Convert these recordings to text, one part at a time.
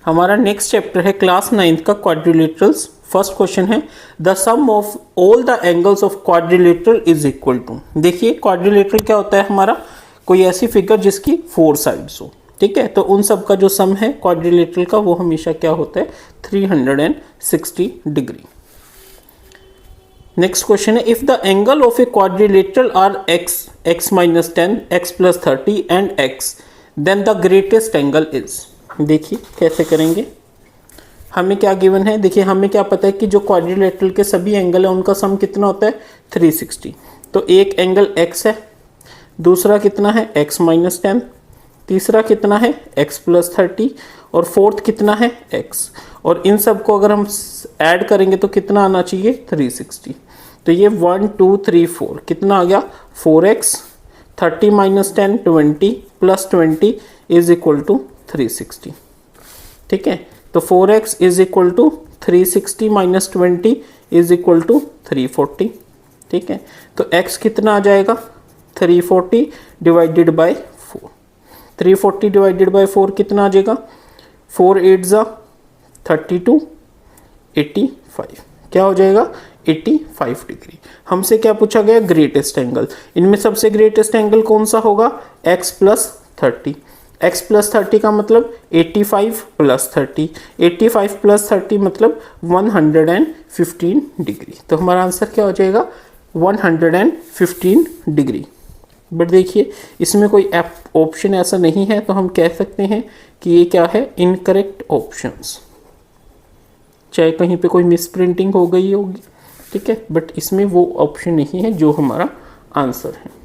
हमारा next chapter है class 9th का क्वाड्रिलेटरल्स। फर्स्ट क्वेश्चन है the sum of all the angles of quadrilateral is equal to. देखिए quadrilateral क्या होता है हमारा, कोई ऐसी फिगर जिसकी 4 साइड्स हो, ठीक है। तो उन सब का जो सम है क्वाड्रिलेटरल का वो हमेशा क्या होता है 360 डिग्री। नेक्स्ट क्वेश्चन है if the angle of a quadrilateral are x minus 10 x plus 30 and x then the greatest angle is. देखिए कैसे करेंगे, हमें क्या गिवन है, देखिए हमें क्या पता है कि जो क्वाड्रिलेटरल के सभी एंगल है उनका सम कितना होता है 360। तो एक एंगल x है, दूसरा कितना है x माइनस 10, तीसरा कितना है x प्लस 30 और फोर्थ कितना है x। और इन सब को अगर हम ऐड करेंगे तो कितना आना चाहिए 360। तो ये 1 2 3 4 कितना आ गया 4x, 30 minus 10 20 plus 20 is equal to 360, ठीक है। तो 4x is equal to 360 minus 20 is equal to 340, ठीक है। तो x कितना आ जाएगा 340 डिवाइडेड बाय 4। 340 डिवाइडेड बाय 4 कितना आ जाएगा 4 8 जा 32 85, क्या हो जाएगा 85 डिग्री। हमसे क्या पूछा गया ग्रेटेस्ट एंगल, इनमें सबसे ग्रेटेस्ट एंगल कौन सा होगा x प्लस 30। x प्लस 30 का मतलब 85 प्लस 30, 85 प्लस 30 मतलब 115 डिग्री। तो हमारा आंसर क्या हो जाएगा 115 डिग्री। बट देखिए इसमें कोई ऑप्शन ऐसा नहीं है तो हम कह सकते हैं कि ये क्या है इनकरेक्ट ऑप्शंस, चाहे कहीं पे कोई मिस प्रिंटिंग हो गई होगी, ठीक है। बट इसमें वो ऑप्शन नहीं है जो हमारा आंसर है।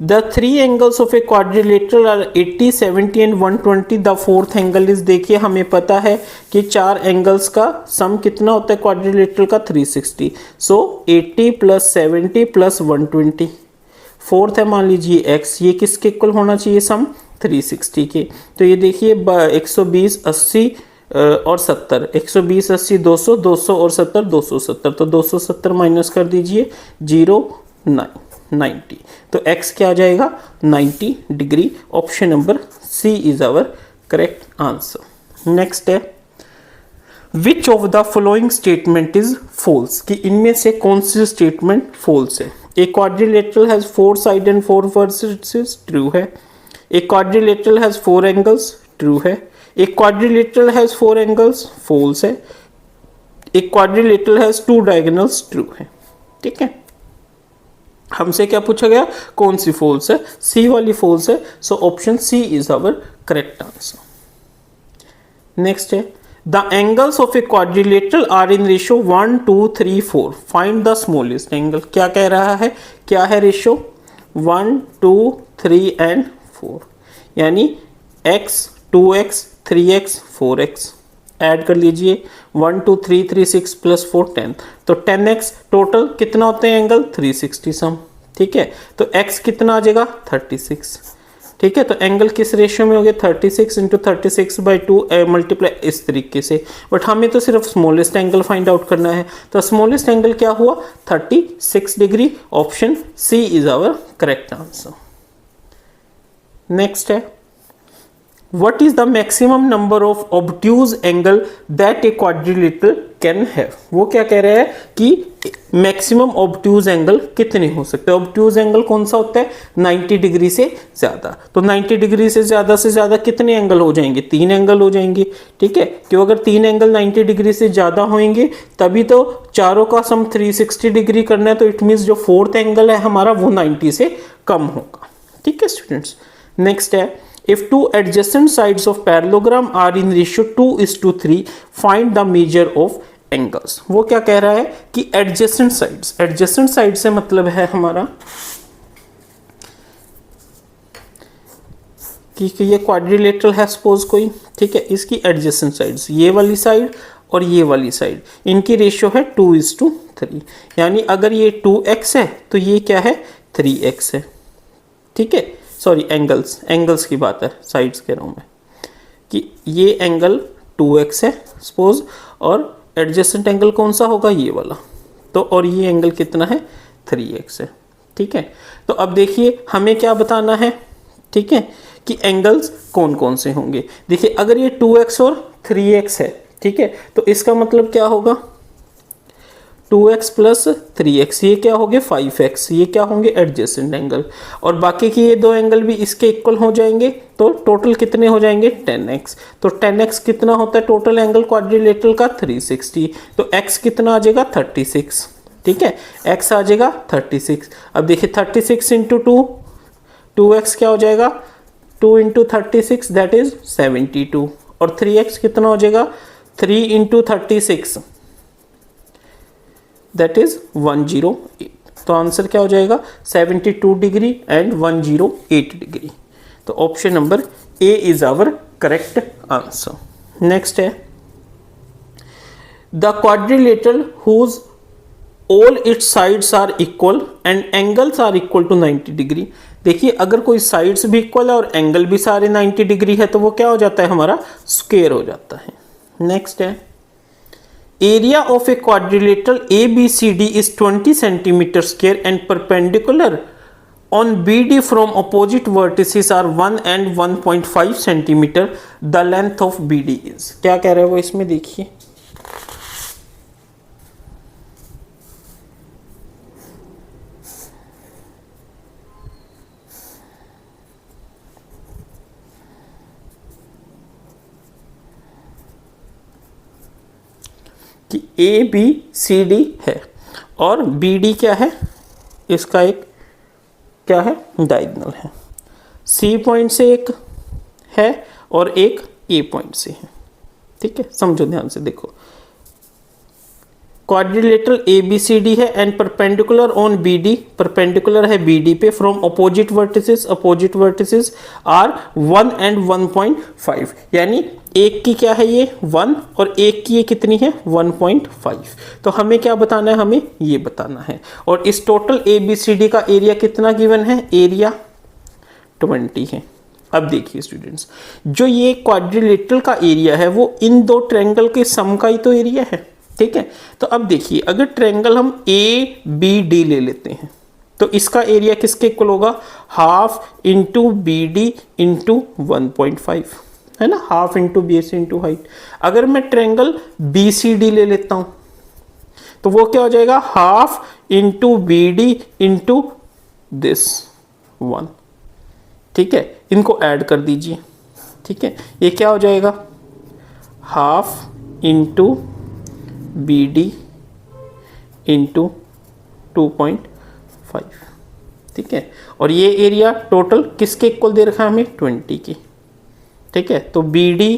The three angles of a quadrilateral are 80, 70 and 120. The fourth angle is, देखिए हमें पता है कि चार एंगल्स का सम कितना होता है क्वाड्रिलेटरल का 360। सो 80 प्लस 70 प्लस 120। फोर्थ है मान लीजिए x, ये किसके इक्वल होना चाहिए सम 360 के। तो ये देखिए 120 80 और 70, 120 80 200, 200 और 70 270। तो 270 माइनस कर दीजिए 0 9 90। तो x क्या आ जाएगा 90 degree. Option number C is our correct answer. Next है which of the following statement is false, कि इनमें से कौन सी स्टेटमेंट फॉल्स है। A quadrilateral has 4 side and 4 vertices, true है। A quadrilateral has 4 angles, true है। A quadrilateral has 4 angles, false है। A quadrilateral has 2 diagonals, true है, ठीक है। हमसे क्या पूछा गया कौन सी फॉल्स है, सी वाली फॉल्स है। So option C is our correct answer. Next है the angles of a quadrilateral are in ratio 1 2 3 4, find the smallest angle. क्या कह रहा है, क्या है रेशियो 1 2 3 एंड 4, यानी x 2x 3x 4x add कर लीजिए 1 2 3 3 6 प्लस 4 10। तो 10x टोटल कितना होते हैं एंगल 360 सम, ठीक है। तो x कितना आ जाएगा 36, ठीक है। तो एंगल किस रेशियो में हो गया 36 इंटू 36 बाई 2 मल्टीप्लाई इस तरीके से। बट हमें तो सिर्फ स्मॉलेस्ट एंगल फाइंड आउट करना है। तो स्मॉलेस्ट एंगल क्या हुआ 36 degree. Option C is our correct answer. Next है What is the maximum number of obtuse angle that a quadrilateral can have? वो क्या कह रहा है कि मैक्सिमम obtuse angle कितने हो सकते हैं। obtuse angle कौन सा होता है 90 डिग्री से ज्यादा। तो 90 डिग्री से ज्यादा कितने एंगल हो जाएंगे 3 एंगल हो जाएंगे, ठीक है। क्यों अगर 3 एंगल 90 डिग्री से ज्यादा होंगे तभी तो चारों का सम 360 डिग्री करना है। तो इट मीन्स जो फोर्थ एंगल है हमारा वो 90 से कम होगा, ठीक है स्टूडेंट्स। नेक्स्ट है if two adjacent sides of parallelogram are in ratio 2:3, find the measure of angles। वो क्या कह रहा है कि adjacent sides से मतलब है हमारा कि ये क्वाड्रिलेटरल है सपोज कोई, ठीक है। इसकी adjacent sides ये वाली साइड और ये वाली साइड, इनकी रेशियो है 2:3, यानी अगर ये 2x है तो ये क्या है 3x है, ठीक है। सॉरी एंगल्स की बात है, साइड्स कह रहा हूँ मैं कि ये एंगल 2x है सपोज और एडजेसेंट एंगल कौन सा होगा ये वाला। तो और ये एंगल कितना है 3x है, ठीक है। तो अब देखिए हमें क्या बताना है ठीक है, कि एंगल्स कौन कौन से होंगे। देखिए अगर ये 2x और 3x है, ठीक है, तो इसका मतलब क्या होगा 2x प्लस 3x, ये क्या हो गए 5x, ये क्या होंगे एडजेसेंट एंगल, और बाकी के ये दो एंगल भी इसके इक्वल हो जाएंगे, तो टोटल कितने हो जाएंगे 10x। तो 10x कितना होता है टोटल एंगल क्वाड्रिलेटरल का 360, तो x कितना आ जाएगा 36, ठीक है, x आ जाएगा 36। अब देखिए 36 इंटू 2x क्या हो जाएगा 2 इंटू 36 दैट इज 72, और 3x कितना हो जाएगा 3 इंटू 36 दैट इज 108। तो आंसर क्या हो जाएगा 72 डिग्री एंड 108 डिग्री। तो option number A is our correct answer. Next है the quadrilateral whose all its sides are equal and angles are equal to 90 degree. देखिए अगर कोई साइड्स भी इक्वल है और एंगल भी सारे 90 डिग्री है तो वो क्या हो जाता है हमारा स्क्वायर हो जाता है। नेक्स्ट है area of a quadrilateral ABCD is 20 centimeter square and perpendicular on BD from opposite vertices are 1 and 1.5 centimeter, the length of BD is. क्या कह रहे हैं वो इसमें देखिए, कि ABCD है और BD क्या है, इसका एक क्या है डायगोनल है, C पॉइंट से एक है और एक A पॉइंट से है, ठीक है, समझो ध्यान से देखो। क्वाड्रिलेटरल ABCD है and perpendicular on BD, perpendicular है BD पे, from opposite vertices are 1 and 1.5, यानी एक की क्या है ये 1 और एक की ये कितनी है 1.5। तो हमें क्या बताना है, हमें ये बताना है। और इस टोटल ABCD का एरिया कितना गिवन है, एरिया 20 है। अब देखिए स्टूडेंट्स, जो ये क्वाड्रिलेटरल का एरिया है वो इन दो ट्रायंगल के सम का ही तो एरिया है, ठीक है। तो अब देखिए अगर ट्रायंगल हम ABD ले लेते हैं तो इसका एरिया किसके इक्वल होगा, हाफ इंटू BD इंटू 1.5, है ना, half into BC into height. अगर मैं ट्रायंगल BCD ले लेता हूं तो वो क्या हो जाएगा, half into BD into this 1, ठीक है, इनको ऐड कर दीजिए, ठीक है, ये क्या हो जाएगा हाफ इंटू BD इंटू 2.5, ठीक है, और ये एरिया टोटल किसके इक्वल दे रखा है हमें 20 की, ठीक है। तो BD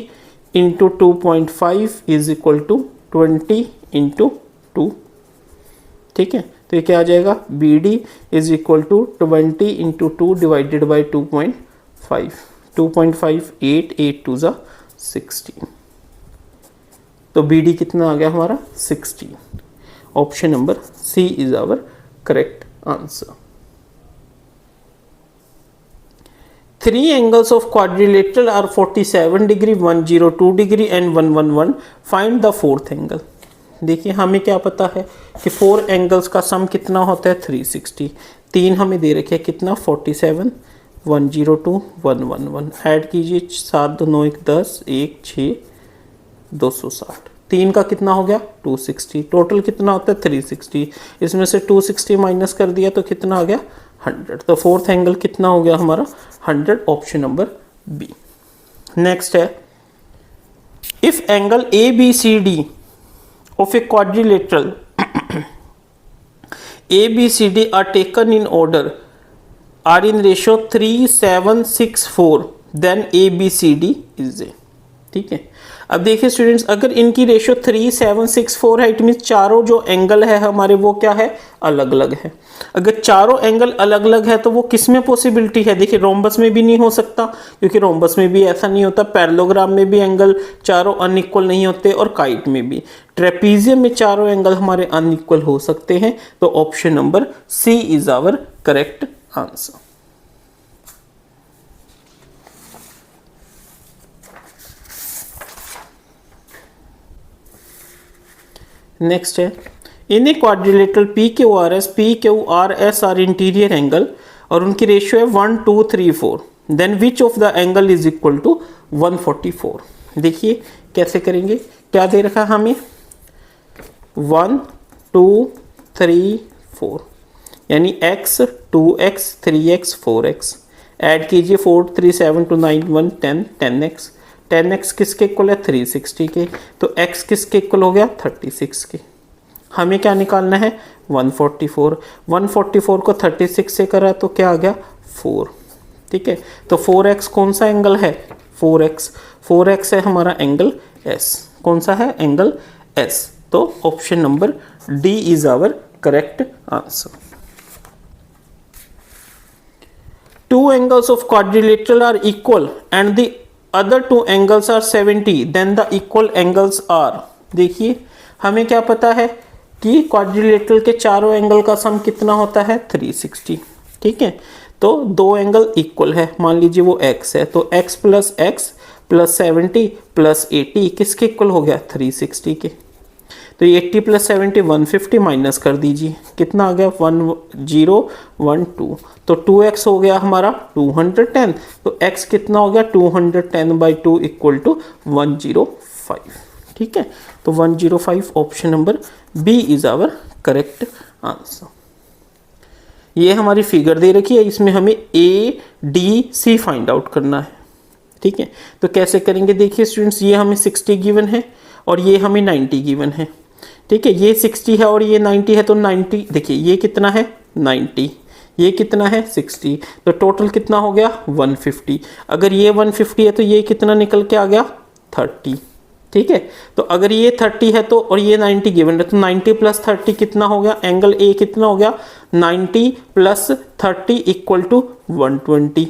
into 2.5 is equal to 20 into 2, ठीक है। तो ये क्या आ जाएगा BD is equal to 20 into 2 divided by 2.5, 2.5 8 2 ज़ा 16, तो BD कितना आ गया हमारा 16। Option number C is our correct answer. 3 angles of quadrilateral are 47 degree, 102 degree and 111, find the fourth angle. देखिए हमें क्या पता है कि 4 एंगल्स का सम कितना होता है 360, 3 हमें दे रखे हैं कितना 47, 102, 111, ऐड कीजिए 7 2 9 1 10 1 6 260, 3 का कितना हो गया 260, टोटल कितना होता है 360, इसमें से 260 माइनस कर दिया तो कितना आ गया 100। तो फोर्थ एंगल कितना हो गया हमारा 100, ऑप्शन नंबर बी। नेक्स्ट है if angle ABCD of a quadrilateral ABCD are taken in order are in ratio 3 7 6 4 then ABCD is a, ठीक है। अब देखिए स्टूडेंट्स अगर इनकी रेशियो 3 7 6 4 है इट मीन चारों जो एंगल है हमारे वो क्या है अलग अलग है। अगर चारों एंगल अलग अलग है तो वो किस में पॉसिबिलिटी है, देखिए रोम्बस में भी नहीं हो सकता क्योंकि रोम्बस में भी ऐसा नहीं होता, पैरेललोग्राम में भी एंगल चारों अनइक्वल नहीं होते और काइट में भी, ट्रेपीजियम में चारों एंगल हमारे अनइक्वल हो सकते हैं। तो option number C is our correct answer. Next है in a quadrilateral PQRS PQRS are interior angle और उनकी रेशियो है 1 2 3 4, then which of the angle is equal to 144। देखिए कैसे करेंगे, क्या दे रखा है हमें 1 2 3 4 यानी x 2x 3x 4x add कीजिए 4 3 7 2 9 1 10 10x 10x किसके इक्वल है 360 के, तो x किसके इक्वल हो गया 36 के। हमें क्या निकालना है 144। 144 को 36 से करा तो क्या आ गया 4। ठीक है, तो 4x कौन सा एंगल है 4x है हमारा एंगल S। कौन सा है एंगल S। तो option number D is our correct answer. Two angles of quadrilateral are equal and the other two angles are 70, then the equal angles are। देखिए हमें क्या पता है कि क्वाड्रिलेटरल के चारों एंगल का सम कितना होता है 360। ठीक है, तो दो एंगल इक्वल है, मान लीजिए वो x है, तो x प्लस 70 प्लस 80 किसके इक्वल हो गया 360 के। तो 80 प्लस 70 150 माइनस कर दीजिए, कितना आ गया 1012, तो 2x हो गया हमारा 210, तो x कितना हो गया 210/2 इक्वल टू 105। ठीक है, तो 105 option number B is our correct answer. ये हमारी फिगर दे रखी है, इसमें हमें ADC फाइंड आउट करना है। ठीक है, तो कैसे करेंगे देखिए स्टूडेंट्स, ये हमें 60 गिवन है और ये हमें 90 गिवन है। ठीक है, ये 60 है और ये 90 है, तो 90 देखिए ये कितना है 90, ये कितना है 60, तो टोटल कितना हो गया 150। अगर ये 150 है तो ये कितना निकल के आ गया 30। ठीक है, तो अगर ये 30 है तो और ये 90 गिवन है, तो 90 प्लस 30 कितना हो गया, एंगल ए कितना हो गया 90 प्लस 30 इक्वल टू 120।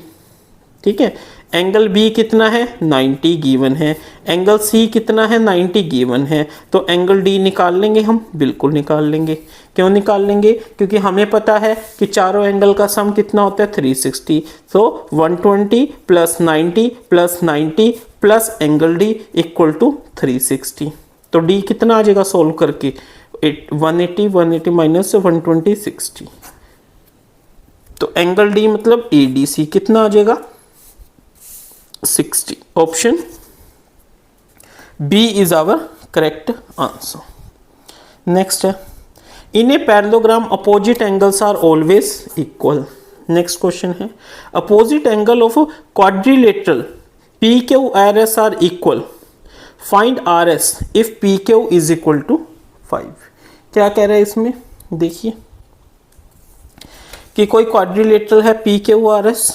ठीक है, एंगल बी कितना है 90 गिवन है, एंगल सी कितना है 90 गिवन है, तो एंगल डी निकाल लेंगे हम, बिल्कुल निकाल लेंगे। क्यों निकाल लेंगे, क्योंकि हमें पता है कि चारों एंगल का सम कितना होता है 360, तो 120 plus 90 plus 90 plus angle D equal to 360। तो डी कितना आ जाएगा सोल्व करके 180 माइनस 120 60, तो एंगल डी मतलब ADC कितना आ जाएगा 60। Option B is our correct answer. Next है, in a parallelogram opposite angles are always equal. Next question है, opposite angle of quadrilateral PQRS are equal, find RS if PQ is equal to 5। क्या कह रहा है इसमें, देखिए कि कोई क्वाड्रिलेटरल है PQRS,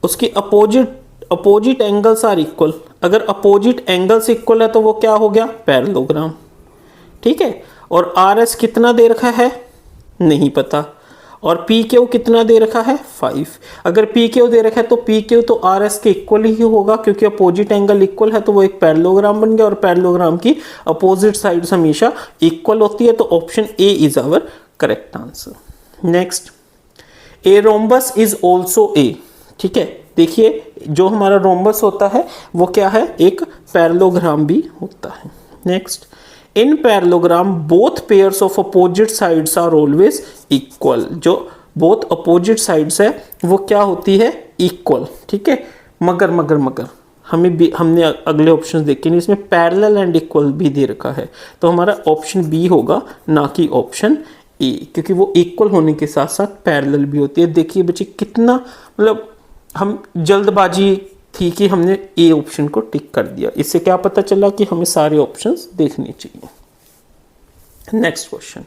उसकी अपोजिट एंगल्स आर इक्वल। अगर अपोजिट एंगल्स इक्वल है तो वो क्या हो गया पैरेललोग्राम। ठीक है, और RS कितना दे रखा है नहीं पता, और PQ कितना दे रखा है 5। अगर PQ दे रखा है तो PQ तो RS के इक्वल ही होगा, क्योंकि अपोजिट एंगल इक्वल है तो वो एक पैरेललोग्राम बन गया, और पैरेललोग्राम की अपोजिट साइड्स हमेशा इक्वल होती है, तो option A is our correct answer. Next, a rhombus is also a. ठीक है, देखिए जो हमारा रोम्बस होता है वो क्या है, एक पैरेललोग्राम भी होता है। Next, in parallelogram both pairs of opposite sides are always equal. जो बोथ अपोजिट साइड्स है वो क्या होती है इक्वल। ठीक है, मगर हमने अगले ऑप्शन देखे नहीं, इसमें पैरेलल एंड इक्वल भी दे रखा है, तो हमारा ऑप्शन बी होगा ना कि ऑप्शन ए, क्योंकि वो इक्वल होने के साथ साथ पैरेलल भी होती है। देखिए बच्चे कितना मतलब हम जल्दबाजी थी कि हमने ए ऑप्शन को टिक कर दिया, इससे क्या पता चला कि हमें सारे ऑप्शंस देखने चाहिए। Next question,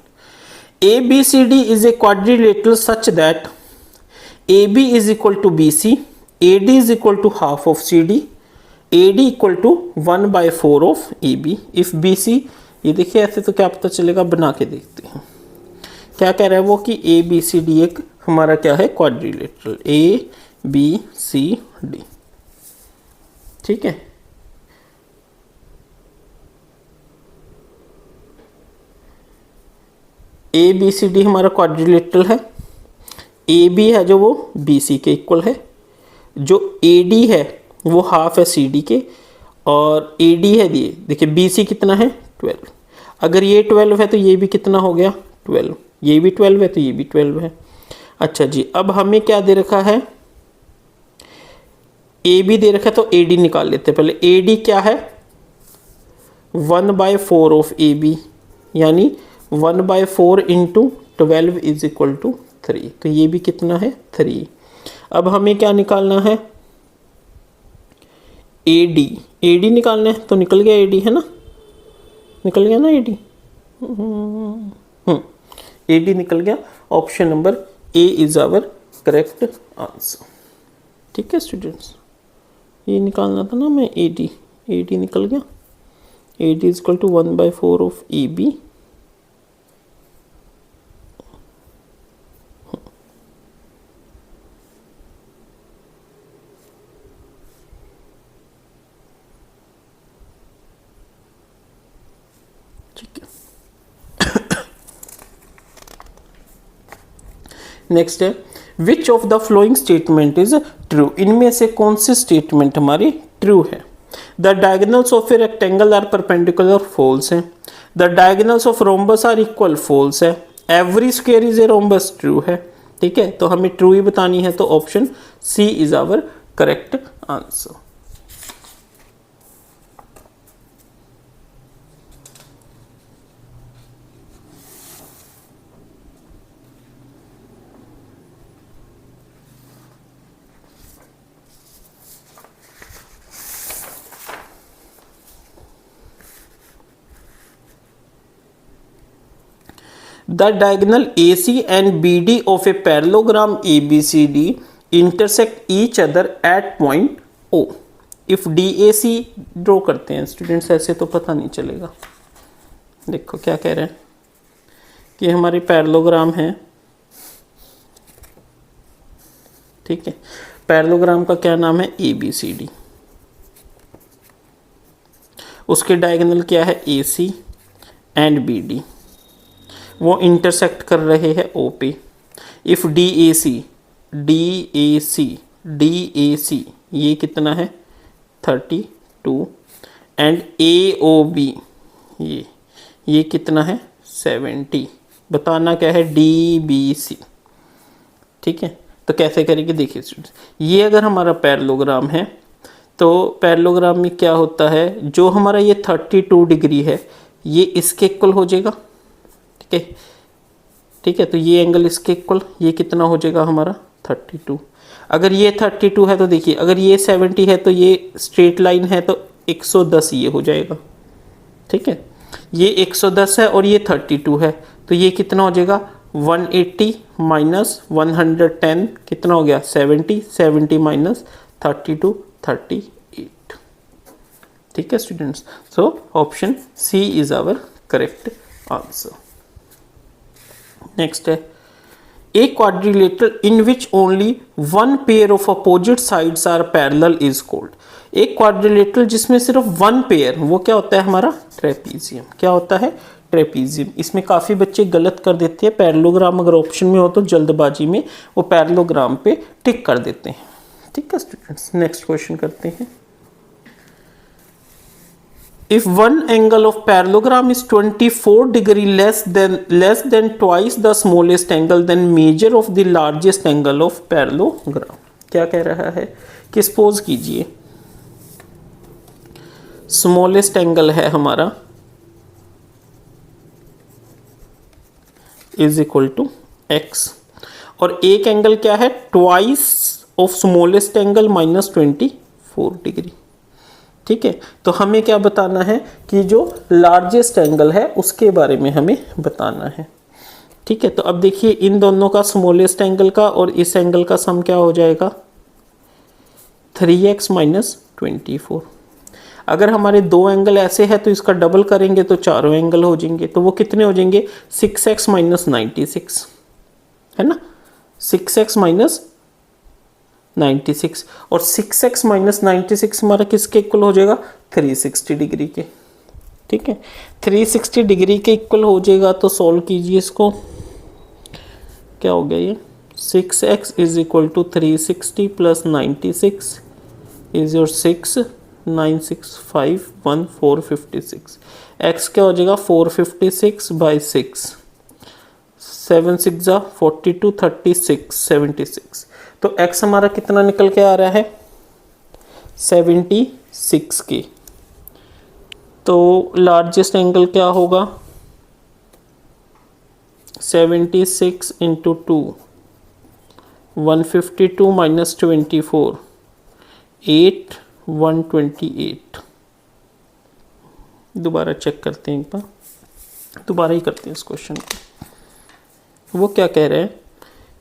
ABCD is a quadrilateral such that AB is equal to BC, AD is equal to half of CD, AD equal to 1/4 of AB if BC। ये देखिए ऐसे तो क्या पता चलेगा, बना के देखते हैं। क्या कह रहा है वो कि ABCD एक हमारा क्या है क्वाड्रिलेटरल ABCD। ठीक है, ABCD हमारा क्वाड्रिलेटरल है, AB है जो वो BC के इक्वल है, जो AD है वो हाफ है CD के, और AD है ये देखिए BC कितना है 12। अगर ये 12 है तो ये भी कितना हो गया 12, ये भी 12 है तो ये भी 12 है। अच्छा जी, अब हमें क्या दे रखा है, ए बी दे रखा है, तो ए डी निकाल लेते हैं पहले। ए डी क्या है, 1/4 ऑफ ए बी, यानी 1/4 इंटू 12 इज इक्वल टू 3। तो ये भी कितना है, 3। अब हमें क्या निकालना है, ए डी निकालना है। तो निकल गया ए डी, है ना, निकल गया ना ए डी, ए डी निकल गया। Option number A is our correct answer. ठीक है स्टूडेंट्स, ये निकालना था ना मैं, ए डी निकल गया। A D is equal to 1/4 of A B, ठीक है। नेक्स्ट है, which of the following statement is true. इनमें से कौन सी स्टेटमेंट हमारी ट्रू है। The diagonals of a rectangle are perpendicular, false है। The diagonals of rhombus are equal, false है। Every square is a rhombus, true है। ठीक है, तो हमें ट्रू ही बतानी है, तो option C is our correct answer. The diagonal AC and BD of a parallelogram ABCD intersect each other at point O. If DAC draw करते हैं स्टूडेंट्स, ऐसे तो पता नहीं चलेगा। देखो क्या कह रहे हैं कि हमारे पैरेललोग्राम है, ठीक है। पैरेललोग्राम का क्या नाम है, ABCD। उसके डायगोनल क्या है, AC एंड BD। वो इंटरसेक्ट कर रहे हैं ओ पे। इफ DAC ये कितना है, 32 एंड AOB ये कितना है, 70। बताना क्या है, DBC। ठीक है, तो कैसे करेंगे, देखिए स्टूडेंट्स, ये अगर हमारा पैरेललोग्राम है तो पैरेललोग्राम में क्या होता है, जो हमारा ये 32 डिग्री है ये इसके इक्वल हो जाएगा। ठीक है, तो ये एंगल इसके इक्वल, ये कितना हो जाएगा हमारा 32। अगर ये 32 है तो देखिए, अगर ये 70 है तो ये स्ट्रेट लाइन है तो 110 ये हो जाएगा। ठीक है, ये 110 है और ये 32 है, तो ये कितना हो जाएगा, 180 माइनस 110 कितना हो गया, 70 माइनस 32, 38। ठीक है students, so option C is our correct answer. Next है, a quadrilateral in which only one pair of opposite sides are parallel is called. एक क्वाड्रिलेटरल जिसमें सिर्फ वन पेयर, वो क्या होता है हमारा, ट्रेपीजियम। क्या होता है, ट्रेपीजियम। इसमें काफ़ी बच्चे गलत कर देते हैं, पैरेललोग्राम अगर ऑप्शन में हो तो जल्दबाजी में वो पैरेललोग्राम पे टिक कर देते हैं। ठीक है स्टूडेंट्स, नेक्स्ट क्वेश्चन करते हैं। If one angle of parallelogram is 24 degree less than twice the smallest angle, then measure of the largest angle of parallelogram। क्या कह रहा है कि सपोज कीजिए स्मॉलेस्ट एंगल है हमारा इज इक्वल टू x, और एक एंगल क्या है, twice of smallest angle -24 degree. ठीक है, तो हमें क्या बताना है कि जो लार्जेस्ट एंगल है उसके बारे में हमें बताना है। ठीक है, तो अब देखिए इन दोनों का, स्मॉलेस्ट एंगल का और इस एंगल का सम क्या हो जाएगा, 3x - 24। अगर हमारे दो एंगल ऐसे है तो इसका डबल करेंगे तो चारों एंगल हो जाएंगे, तो वो कितने हो जाएंगे, 6x - 96, है ना, 6x - 96, और 6x - 96 हमारा किसके इक्वल हो जाएगा, 360 डिग्री के। ठीक है, 360 डिग्री के इक्वल हो जाएगा, तो सॉल्व कीजिए इसको। क्या हो गया ये, 6x is equal to 360 plus 96 is your 6, 9 6 5 1 456। x क्या हो जाएगा, 456/6, 7 6 जा 42, 36, 76। तो x हमारा कितना निकल के आ रहा है 76 के। तो लार्जेस्ट एंगल क्या होगा 76 इंटू 2, 152 माइनस 24, 8, 128। दोबारा चेक करते हैं एक बार, दोबारा ही करते हैं इस क्वेश्चन को। वो क्या कह रहे हैं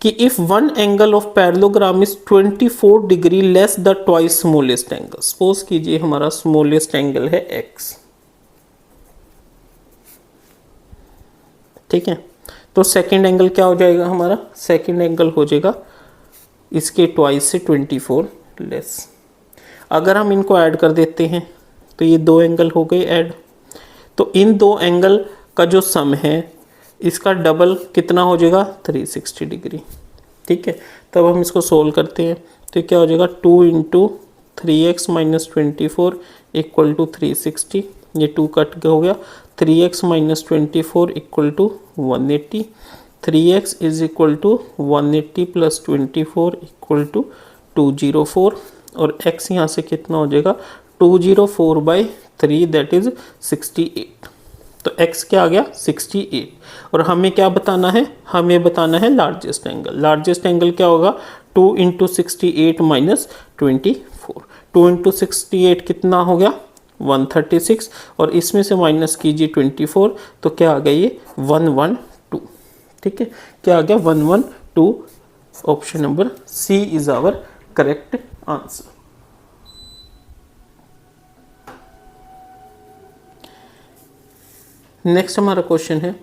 कि if one angle of parallelogram is 24 degree less the twice smallest angle. Suppose कीजिए हमारा स्मॉलेस्ट एंगल है x, ठीक है। तो सेकंड एंगल क्या हो जाएगा हमारा, सेकंड एंगल हो जाएगा इसके ट्वाइस से 24 लेस। अगर हम इनको ऐड कर देते हैं तो ये दो एंगल हो गए ऐड। तो इन दो एंगल का जो सम है इसका डबल कितना हो जाएगा 360 डिग्री, ठीक है। तब हम इसको सोल्व करते हैं तो क्या हो जाएगा 2 into 3x minus 24 equal to 360। ये 2 कट हो गया, 3x minus 24 equal to 180। 3x is equal to 180 plus 24 equal to 204। और x यहाँ से कितना हो जाएगा 204/3 दैट इज 68। तो x क्या आ गया 68। और हमें क्या बताना है, हमें बताना है लार्जेस्ट एंगल। लार्जेस्ट एंगल क्या होगा 2 इंटू 68 माइनस 24। 2 इंटू 68 कितना हो गया 136, और इसमें से माइनस कीजिए 24 तो क्या आ गया ये 112, ठीक है। क्या आ गया 112। Option number C is our correct answer. Next हमारा क्वेश्चन है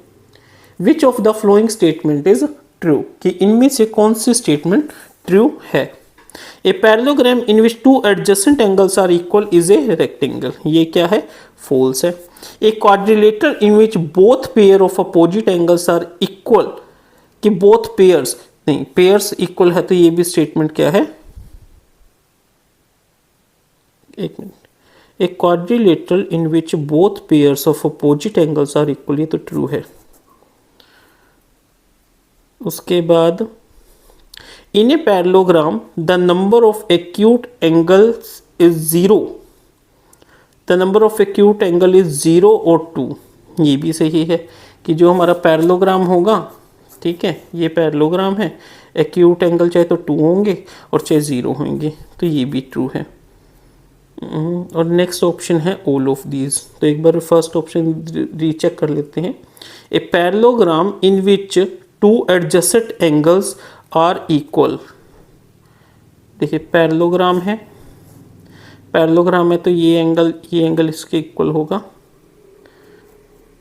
which of the following statement is true, कि इनमें से कौन सी स्टेटमेंट ट्रू है। A parallelogram in which two adjacent angles are equal is a rectangle, ये क्या है फॉल्स है। A quadrilateral in which both pair of opposite angles are equal, कि बोथ पेयर्स नहीं, पेयर्स इक्वल है तो ये भी स्टेटमेंट क्या है, एक minute. A quadrilateral in which both pairs of opposite angles are equal, ये तो ट्रू है। उसके बाद in a parallelogram the number of acute angles is 0, the number of acute angle is 0 और 2, ये भी सही है कि जो हमारा पैरेललोग्राम होगा, ठीक है, ये पैरेललोग्राम है, एक्यूट एंगल चाहे तो 2 होंगे और चाहे 0 होंगे, तो ये भी ट्रू है। और नेक्स्ट ऑप्शन है ऑल ऑफ दीज। तो एक बार फर्स्ट ऑप्शन रीचेक कर लेते हैं। A parallelogram in which two adjacent angles are equal, देखिए पैरेललोग्राम है, पैरेललोग्राम है तो ये एंगल इसके इक्वल होगा,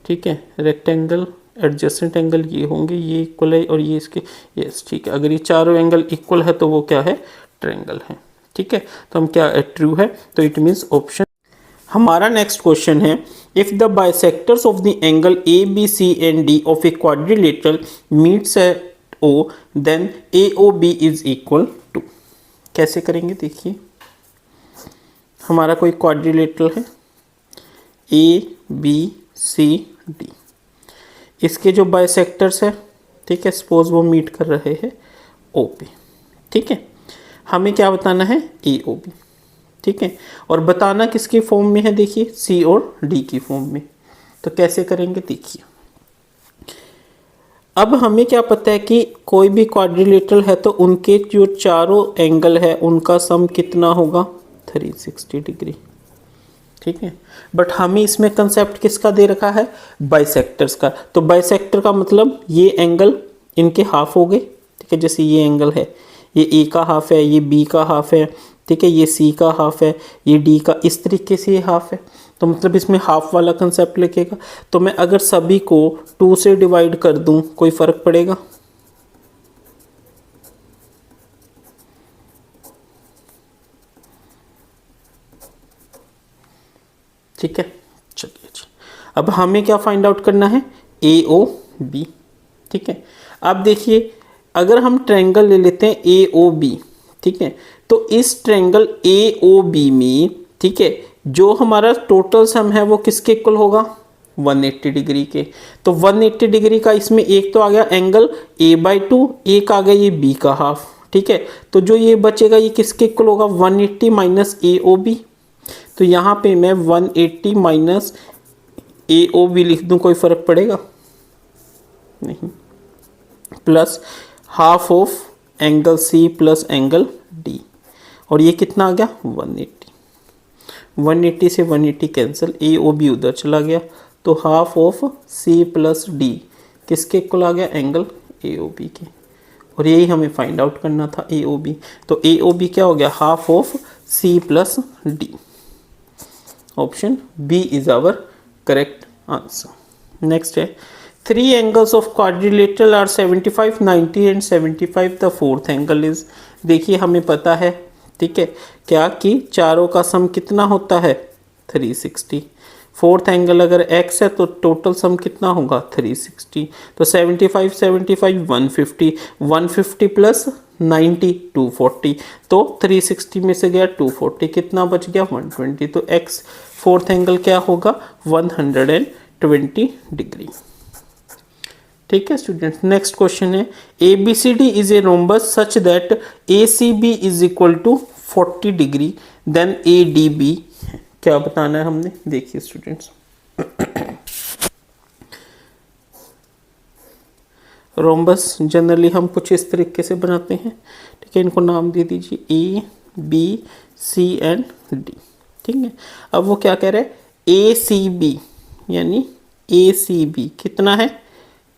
ठीक है। रेक्टेंगल एडजेसेंट एंगल ये होंगे, ये इक्वल है और ये इसके, यस ठीक है। अगर ये चारों एंगल इक्वल है तो वो क्या है ट्रायंगल है, ठीक है। तो हम क्या ट्रू है, तो इट मीन्स ऑप्शन। हमारा नेक्स्ट क्वेश्चन है if the bisectors of the angle A B C and D of a quadrilateral meets at O then A O B is equal to. कैसे करेंगे देखिए, हमारा कोई क्वाड्रिलेटरल है ए बी सी डी, इसके जो bisectors है, ठीक है, सपोज वो मीट कर रहे हैं ओ पे, ठीक है। हमें क्या बताना है ए ओ बी, ठीक है। और बताना किसके फॉर्म में है, देखिए सी और डी की फॉर्म में। तो कैसे करेंगे देखिए, अब हमें क्या पता है कि कोई भी क्वाड्रिलेटरल है तो उनके जो चारों एंगल है उनका सम कितना होगा 360 डिग्री, ठीक है। बट हमें इसमें कंसेप्ट किसका दे रखा है बाइसेक्टर्स का। तो बाइसेक्टर का मतलब ये एंगल इनके हाफ हो गए, ठीक है। जैसे ये एंगल है, ये ए का हाफ है, ये बी का हाफ है, ठीक है, ये सी का हाफ है, ये डी का, इस तरीके से ये हाफ है। तो मतलब इसमें हाफ वाला कंसेप्ट लिखेगा। तो मैं अगर सभी को 2 से डिवाइड कर दूं कोई फर्क पड़ेगा, ठीक है। चलिए जी, अब हमें क्या फाइंड आउट करना है ए ओ बी, ठीक है। अब देखिए अगर हम ट्रायंगल ले लेते हैं ए ओ बी, ठीक है, तो इस ट्रायंगल ए ओ बी में, ठीक है, जो हमारा टोटल सम है वो किसके इक्वल होगा 180 डिग्री के। तो 180 डिग्री का इसमें एक तो आ गया एंगल a/2, एक आ गया ये b का हाफ, ठीक है। तो जो ये बचेगा ये किसके इक्वल होगा, 180 माइनस AOB। तो यहाँ पे मैं 180 माइनस AOB लिख दूँ, कोई फर्क पड़ेगा नहीं, plus half of angle C plus angle D, और ये कितना आ गया 180। 180 से 180 कैंसिल, AOB उधर चला गया, तो half of C plus D किसके इक्वल आ गया, एंगल AOB के। और यही हमें फाइंड आउट करना था AOB। तो AOB क्या हो गया, half of C plus D। Option B is our correct answer. Next है, 3 angles of quadrilateral are 75, 90 and 75, the fourth angle is। देखिए हमें पता है, ठीक है, क्या कि चारों का सम कितना होता है 360। फोर्थ एंगल अगर x है तो टोटल सम कितना होगा 360। तो 75 75 150, 150 प्लस 90 240, तो 360 में से गया 240, कितना बच गया 120। तो x फोर्थ एंगल क्या होगा 120 डिग्री। ठीक है स्टूडेंट्स, नेक्स्ट क्वेश्चन है, ABCD is a rhombus such that ACB is equal to 40 degree then ADB। क्या बताना है हमने, देखिए स्टूडेंट्स, रोम्बस जनरली हम कुछ इस तरीके से बनाते हैं, ठीक है। इनको नाम दे दीजिए ABC एंड D, ठीक है। अब वो क्या कह रहे हैं, ACB यानी ACB कितना है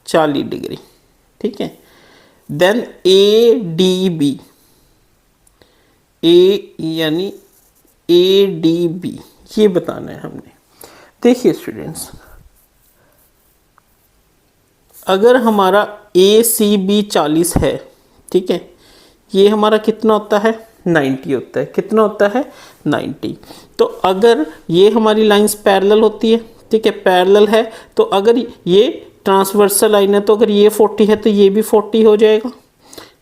40 डिग्री, ठीक है। देन ADB, A यानी ADB, ये बताना है हमने। देखिए स्टूडेंट्स, अगर हमारा ACB 40 है, ठीक है, ये हमारा कितना होता है 90 होता है, कितना होता है 90। तो अगर ये हमारी लाइंस पैरेलल होती है, ठीक है, पैरेलल है, तो अगर ये ट्रांसवर्सल लाइन है तो अगर ये 40 है तो ये भी 40 हो जाएगा,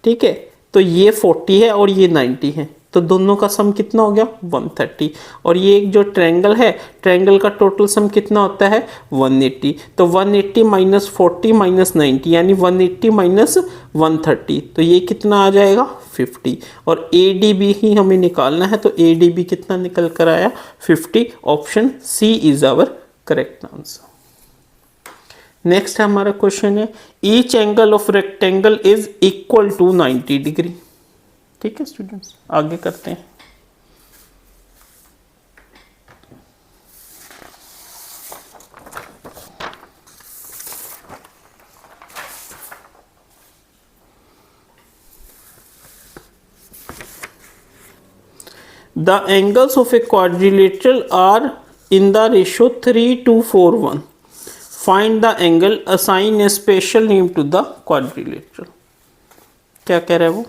ठीक है। तो ये 40 है और ये 90 है, तो दोनों का सम कितना हो गया 130। और ये एक जो ट्रायंगल है, ट्रायंगल का टोटल सम कितना होता है 180। तो 180 माइनस 40 माइनस 90 यानी 180 माइनस 130, तो ये कितना आ जाएगा 50। और ADB ही हमें निकालना है, तो ADB कितना निकल कर आया 50। Option C is our correct answer. Next हमारा क्वेश्चन है, each angle of rectangle is equal to 90 degree. ठीक है स्टूडेंट्स, आगे करते हैं। The angles of a quadrilateral are in the ratio 3:4:1. Find the angle, assign a special name to the quadrilateral। क्या कह रहा है वो,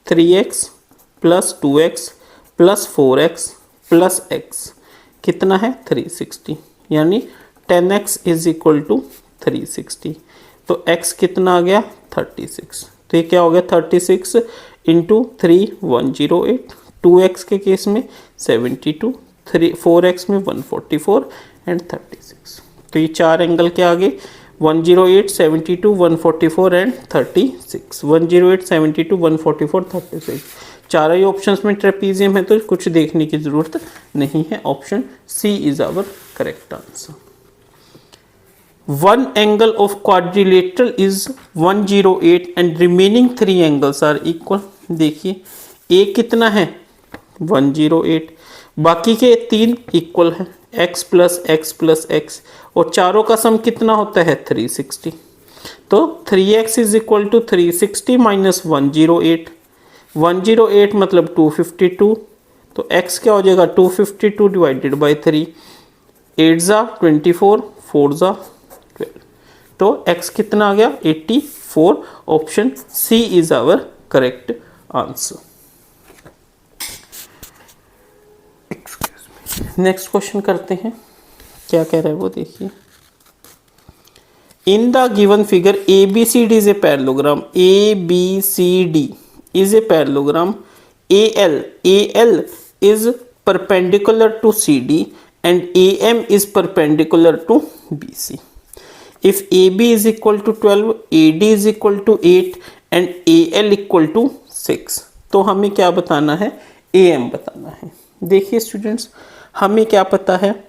3x plus 2x plus 4x plus x कितना है 360, यानी 10x इज इक्वल टू 360। तो x कितना आ गया 36। तो ये क्या हो गया 36 इंटू 3 108, 2x के केस में 72, 4x में 144 एंड 36। तो ये चार एंगल के आगे 108, 72, 144 एंड 36। 108, 72, 144, 36 चारों ही ऑप्शंस में ट्रेपीजियम है, तो कुछ देखने की जरूरत नहीं है। Option C is our correct answer. One angle of quadrilateral is 108 and remaining 3 angles are equal. देखिए ए कितना है 108, बाकी के 3 इक्वल है, x plus x plus X, और चारों का सम कितना होता है 360। तो 3x is equal to 360 minus 108, 108 मतलब 252, तो x क्या हो जाएगा 252 डिवाइडेड बाई 3, 8 जा 24, 4 जा 12, तो x कितना आ गया 84। Option C is our correct answer. Next question करते हैं, क्या कह रहा है वो देखिए। In the given figure ABCD is a parallelogram, ABCD is a parallelogram, AL is perpendicular to CD and AM is perpendicular to BC. If AB is equal to 12, AD is equal to 8 and AL equal to 6, तो हमें क्या बताना है? AM बताना है। देखिए students, हमें क्या पता है,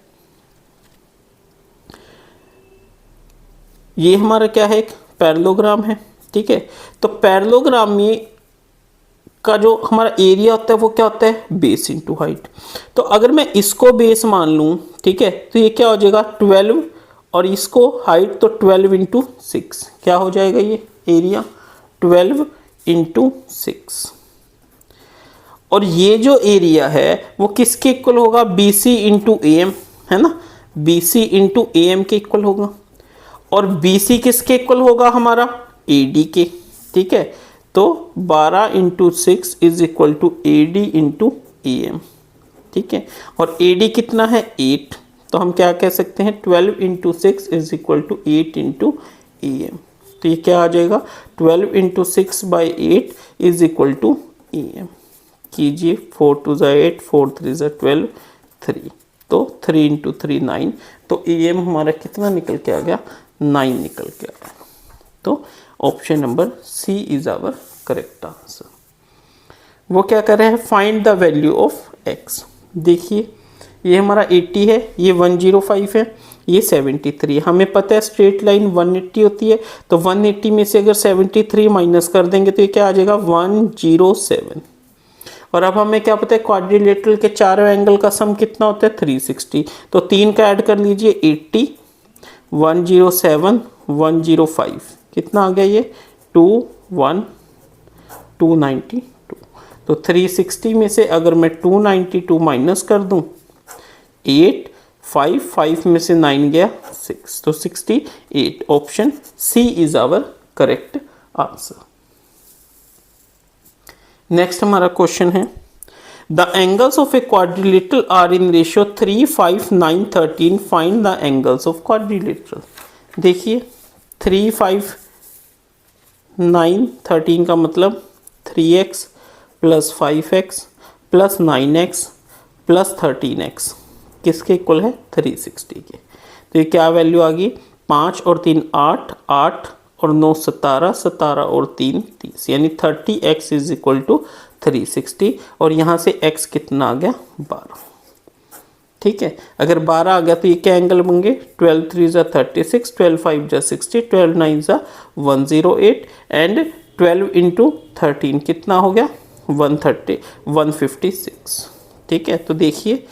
ये हमारा क्या है, एक पैरेललोग्राम है, ठीक है। तो पैरेललोग्राम में का जो हमारा एरिया होता है वो क्या होता है? Base into height. तो अगर मैं इसको बेस मान लूँ, ठीक है, तो ये क्या हो जाएगा? 12, और इसको हाइट, तो 12 इंटू 6 क्या हो जाएगा? ये एरिया 12 इंटू 6। और ये जो एरिया है वो किसके इक्वल होगा? BC इंटू AM, है ना, BC इंटू AM के इक्वल होगा। और BC किसके इक्वल होगा? हमारा AD के, ठीक है। तो 12 into 6 is equal to AD into AM, ठीक है। और AD कितना है? 8, तो हम क्या कह सकते हैं? 12 into 6 is equal to 8 into AM। तो ये क्या आ जाएगा? 12 into 6 by 8 is equal to AM। कीजिए, 4 2 ज़ा 8, 4 3 ज़ा 12, 3, तो 3 इंटू 3 9, तो AM हमारा कितना निकल के आ गया? 9 निकल के आ गया। तो option number C is our correct answer. वो क्या कर रहे हैं? Find the value of x। देखिए, ये हमारा 80 है, ये 105 है, ये 73। हमें पता है स्ट्रेट लाइन 180 होती है, तो 180 में से अगर 73 माइनस कर देंगे तो ये क्या आ जाएगा? 107। और अब हमें क्या पता है? क्वाड्रिलेटरल के चारों एंगल का सम कितना होता है? 360। तो 3 का ऐड कर लीजिए, 80, 107, 105, कितना आ गया? ये 292। तो 360 में से अगर मैं 292 माइनस कर दूं, 8, 5 में से 9 गया 6, तो 68। Option C is our correct answer. Next हमारा क्वेश्चन है, the angles of a quadrilateral are in ratio 3, 5, 9, 13, find the angles of quadrilateral. देखिए, 3, 5, 9, 13 का मतलब 3x plus 5x plus 9x plus 13x किसके इक्वल है? 360 के। तो ये क्या वैल्यू आ गई? 5 और 3 8, 8 और 9 17, 17 और 3 30, यानी 30x इज इक्वल टू 360। और यहाँ से x कितना आ गया? 12, ठीक है। अगर 12 आ गया तो ये क्या एंगल बन गए? 12 3 ज़ा 36, 12 5 ज़ा 60, 12 9 ज़ा 108 एंड 12 इंटू 13 कितना हो गया? 130, 156, ठीक है। तो देखिए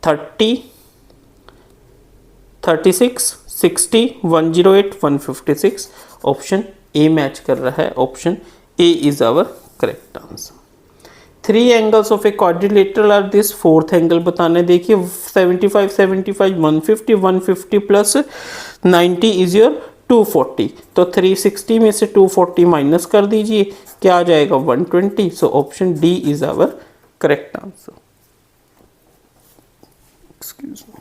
30, 36, 60, 108, 156, ऑप्शन ए मैच कर रहा है। Option A is our correct answer. 3 angles of a quadrilateral are this, fourth angle बताना है। देखिए 75, 75, 150, 150 प्लस 90 इज योर 240। तो 360 में से 240 माइनस कर दीजिए, क्या आ जाएगा? 120। So option D is our correct answer. Excuse me.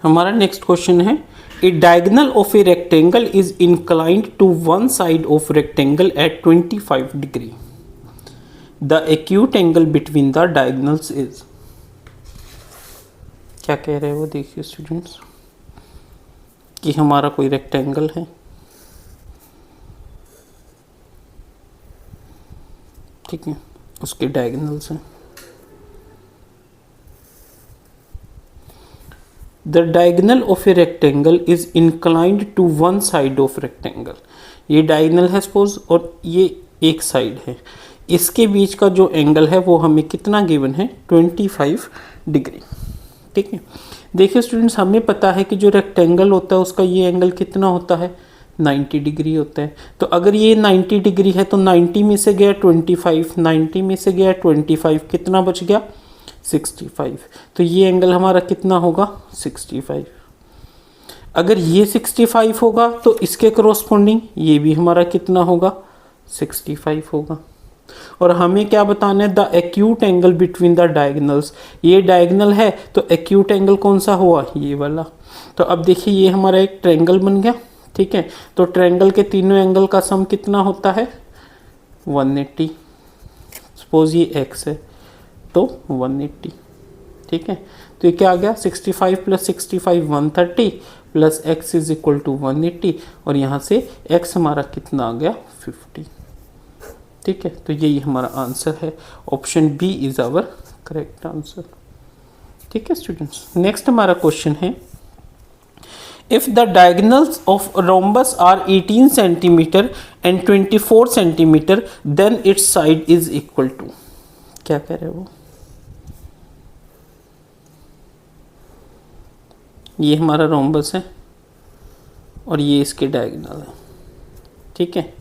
हमारा नेक्स्ट क्वेश्चन है, a diagonal of a rectangle is inclined to one side of rectangle at 25 degree. The acute angle between the diagonals is. क्या कह रहे हैं वो? देखिए students, कि हमारा कोई रेक्टेंगल है, ठीक है, उसके डायगोनल्स हैं। The diagonal of a rectangle is inclined to one side of rectangle. ये डायगोनल है सपोज, और ये एक साइड है, इसके बीच का जो एंगल है वो हमें कितना गिवन है? 25 डिग्री, ठीक है। देखिए स्टूडेंट्स, हमें पता है कि जो रेक्टेंगल होता है उसका ये एंगल कितना होता है? 90 डिग्री होता है। तो अगर ये 90 डिग्री है तो 90 में से गया 25, 90 में से गया 25, कितना बच गया? 65। तो ये एंगल हमारा कितना होगा? 65। अगर ये 65 होगा तो इसके करोस्पोंडिंग ये भी हमारा कितना होगा? 65 होगा। और हमें क्या बताना है? The acute angle between the diagonals. ये डायगोनल है तो एक्यूट एंगल कौन सा हुआ? ये वाला। तो अब देखिए ये हमारा एक ट्रायंगल बन गया, ठीक है। तो ट्रायंगल के तीनों एंगल का सम कितना होता है? 180, सपोज ये x है तो 180, ठीक है। तो ये क्या आ गया 65 plus 65 130 plus x is equal to 180 और यहाँ से x हमारा कितना आ गया 50, ठीक है। तो यही हमारा आंसर है, option B is our correct answer, ठीक है स्टूडेंट्स। नेक्स्ट हमारा क्वेश्चन है, if the diagonals of rhombus are 18 centimeter and 24 centimeter then its side is equal to, क्या कह रहे हो, ये हमारा रोम्बस है और ये इसके डायगोनल है, ठीक है।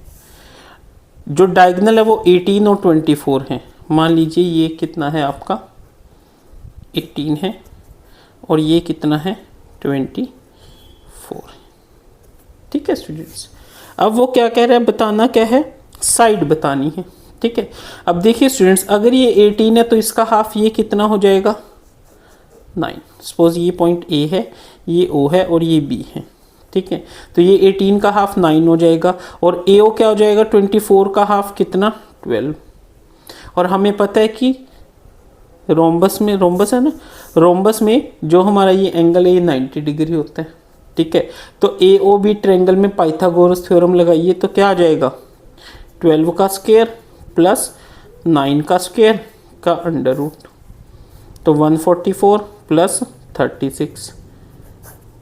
जो डायगोनल है वो 18 और 24 है। मान लीजिए ये कितना है आपका 18 है और ये कितना है 24, ठीक है स्टूडेंट्स। अब वो क्या कह रहे हैं, बताना क्या है, साइड बतानी है, ठीक है। अब देखिए स्टूडेंट्स, अगर ये 18 है तो इसका हाफ ये कितना हो जाएगा 9। सपोज ये पॉइंट ए है, ये ओ है और ये बी है, ठीक है। तो ये 18 का हाफ 9 हो जाएगा और ए ओ क्या हो जाएगा 24 का हाफ कितना 12। और हमें पता है कि रोम्बस में, रोम्बस है ना, रोम्बस में जो हमारा ये एंगल है ये 90 डिग्री होता है, ठीक है। तो ए ओ बी ट्रायंगल में पाइथागोरस थ्योरम लगाइए तो क्या आ जाएगा 12 का स्क्वायर प्लस 9 का स्क्वायर का अंडर रूट, तो 144 प्लस 36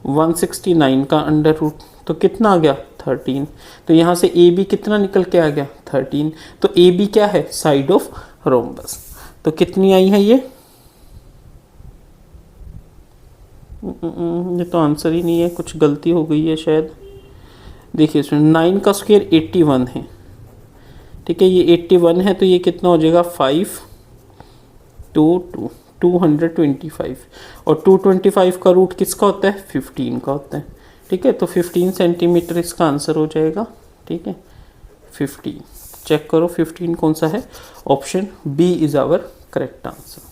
169 का अंडर रूट, तो कितना आ गया 13। तो यहाँ से ए बी कितना निकल के आ गया 13। तो ए बी क्या है साइड ऑफ रोम्बस। तो कितनी आई है ये तो आंसर ही नहीं है, कुछ गलती हो गई है शायद। देखिए इसमें 9 का स्क्वायर 81 है, ठीक है। ये 81 है तो ये कितना हो जाएगा 5 2 225 और 225 का रूट किसका होता है 15 का होता है, ठीक है। तो 15 सेंटीमीटर इसका आंसर हो जाएगा, ठीक है। 15 चेक करो 15 कौन सा है, option B is our correct answer.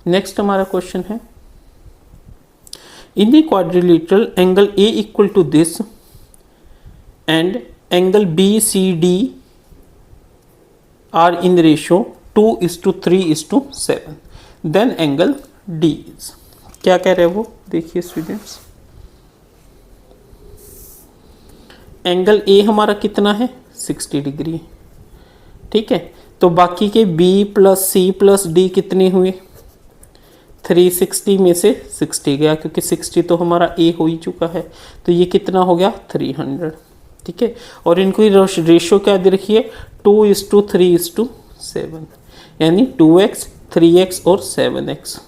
Next हमारा क्वेश्चन है, in a quadrilateral angle A equal to this and angle BCD are in ratio 2:3:7 then angle D is, क्या कह रहे हैं वो, देखिए स्टूडेंट्स। एंगल A हमारा कितना है 60 डिग्री, ठीक है। तो बाकी के B plus C plus D कितने हुए 360 में से 60 गया क्योंकि 60 तो हमारा ए हो ही चुका है, तो ये कितना हो गया 300, ठीक है। और इनको रेशो क्या दे रखी है 2:3:7 यानी 2x 3x और 7x।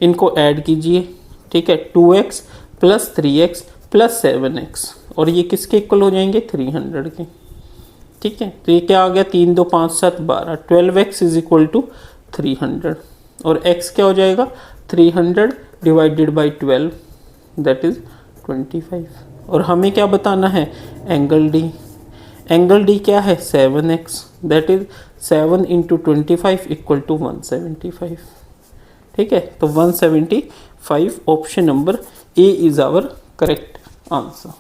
इनको ऐड कीजिए, ठीक है, 2x plus 3x plus 7x और ये किसके इक्वल हो जाएंगे 300 के, ठीक है। तो ये क्या आ गया 3 2 5 7 12 12x इज इक्वल टू 300 और x क्या हो जाएगा 300 डिवाइडेड बाई 12 दैट इज 25। और हमें क्या बताना है एंगल D। एंगल D क्या है 7x that is 7 into 25 equal to 175, ठीक है। तो 175 option number A is our correct answer.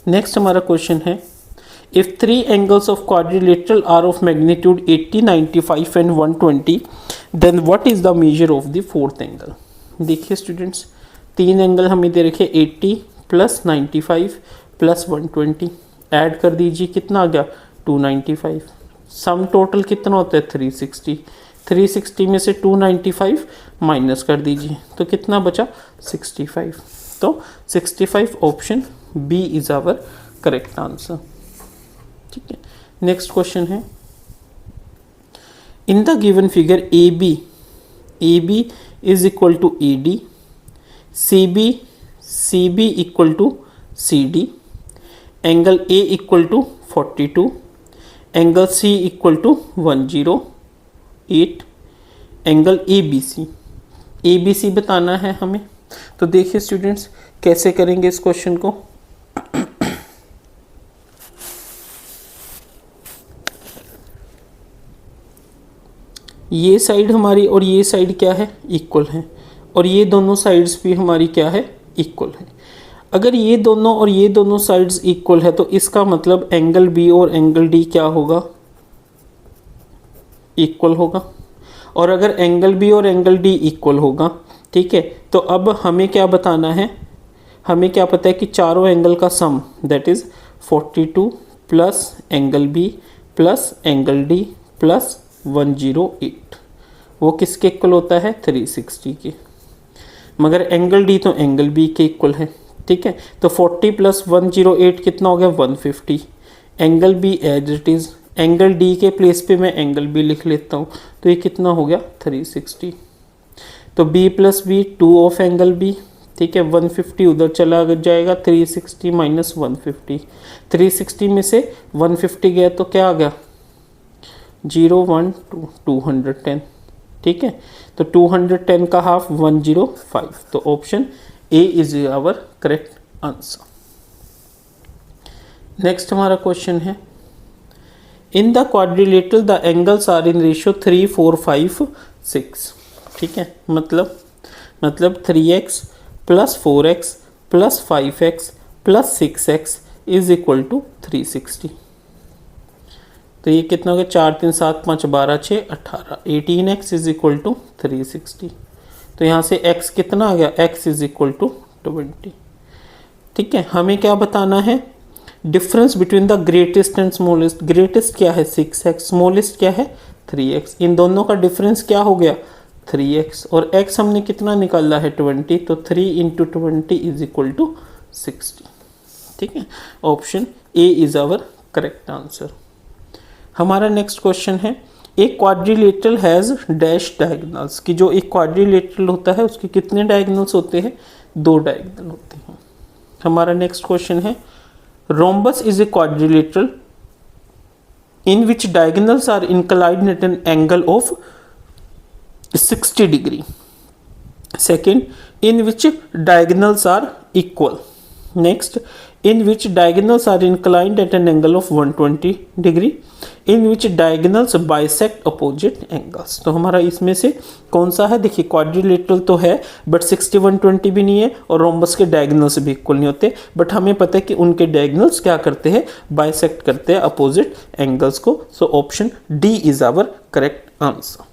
Next हमारा क्वेश्चन है, if three angles of quadrilateral are of magnitude 80, 95 and 120 then what is the measure of the fourth angle। देखिए students, तीन angle हमें दे रखे 80 plus 95 plus 120, add कर दीजिए कितना आ गया 295, सम टोटल कितना होता है 360, 360 में से 295 माइनस कर दीजिए तो कितना बचा 65। तो 65 option B is our correct answer, ठीक है। नेक्स्ट क्वेश्चन है, in the given figure A B is equal to A D, C B equal to C D, angle A equal to 42, angle C equal to 108, angle A B C बताना है हमें। तो देखिए students कैसे करेंगे इस question को। ये साइड हमारी और ये साइड क्या है इक्वल है और ये दोनों साइड्स भी हमारी क्या है इक्वल है। अगर ये दोनों और ये दोनों साइड्स इक्वल है तो इसका मतलब एंगल बी और एंगल डी क्या होगा, इक्वल होगा। और अगर एंगल बी और एंगल डी इक्वल होगा, ठीक है, तो अब हमें क्या बताना है, हमें क्या पता है कि चारों एंगल का sum that is 42 plus angle B plus angle D plus 108 वो किसके इक्वल होता है, 360 के। मगर एंगल डी तो एंगल बी के इक्वल है, ठीक है। तो 40 प्लस 108 कितना हो गया, 150। Angle B as it is, angle D के प्लेस पे मैं एंगल बी लिख लेता हूँ, तो ये कितना हो गया, 360। तो B plus B 2 of angle B, ठीक है, 150 उधर चला जाएगा, 360 माइनस 150, 360 में से 150 गया तो क्या आ गया, 0 1 2 210, ठीक है। तो 210 का हाफ 105, तो option A is our correct answer. Next हमारा क्वेश्चन है, in the quadrilateral the angles are in ratio 3 4 5 6, ठीक है, मतलब 3x plus 4x plus 5x plus 6x is equal to 360। तो ये कितना हो गया, 4 3 7 5 12 6 18, 18x इज इक्वल टू 360। तो यहाँ से x कितना आ गया, x इज इक्वल टू 20, ठीक है। हमें क्या बताना है, difference between the greatest and smallest. Greatest क्या है 6x, स्मॉलेस्ट क्या है 3x, इन दोनों का डिफरेंस क्या हो गया 3x, और x हमने कितना निकाला है 20, तो 3 इंटू 20 इज इक्वल टू 60, ठीक है। Option A is our correct answer. हमारा नेक्स्ट क्वेश्चन है, एक क्वाड्रिलेटरल हैज़ डैश डायगोनल्स, कि जो एक क्वाड्रिलेटरल होता है उसके कितने डायगोनल्स होते हैं, 2 डायगोनल होते हैं। हमारा नेक्स्ट क्वेश्चन है, rhombus is a quadrilateral in which diagonals are inclined at an angle of 60 degree. Second, in which diagonals are equal. Next, in which diagonals are inclined at an angle of 120 degree, in which diagonals bisect opposite angles। तो हमारा इसमें से कौन सा है, देखिए quadrilateral तो है बट 60 120 भी नहीं है, और रोम्बस के डायगोनल्स भी इक्वल नहीं होते, बट हमें पता है कि उनके डायगोनल्स क्या करते हैं, बाइसेक्ट करते हैं अपोजिट एंगल्स को। So option D is our correct answer.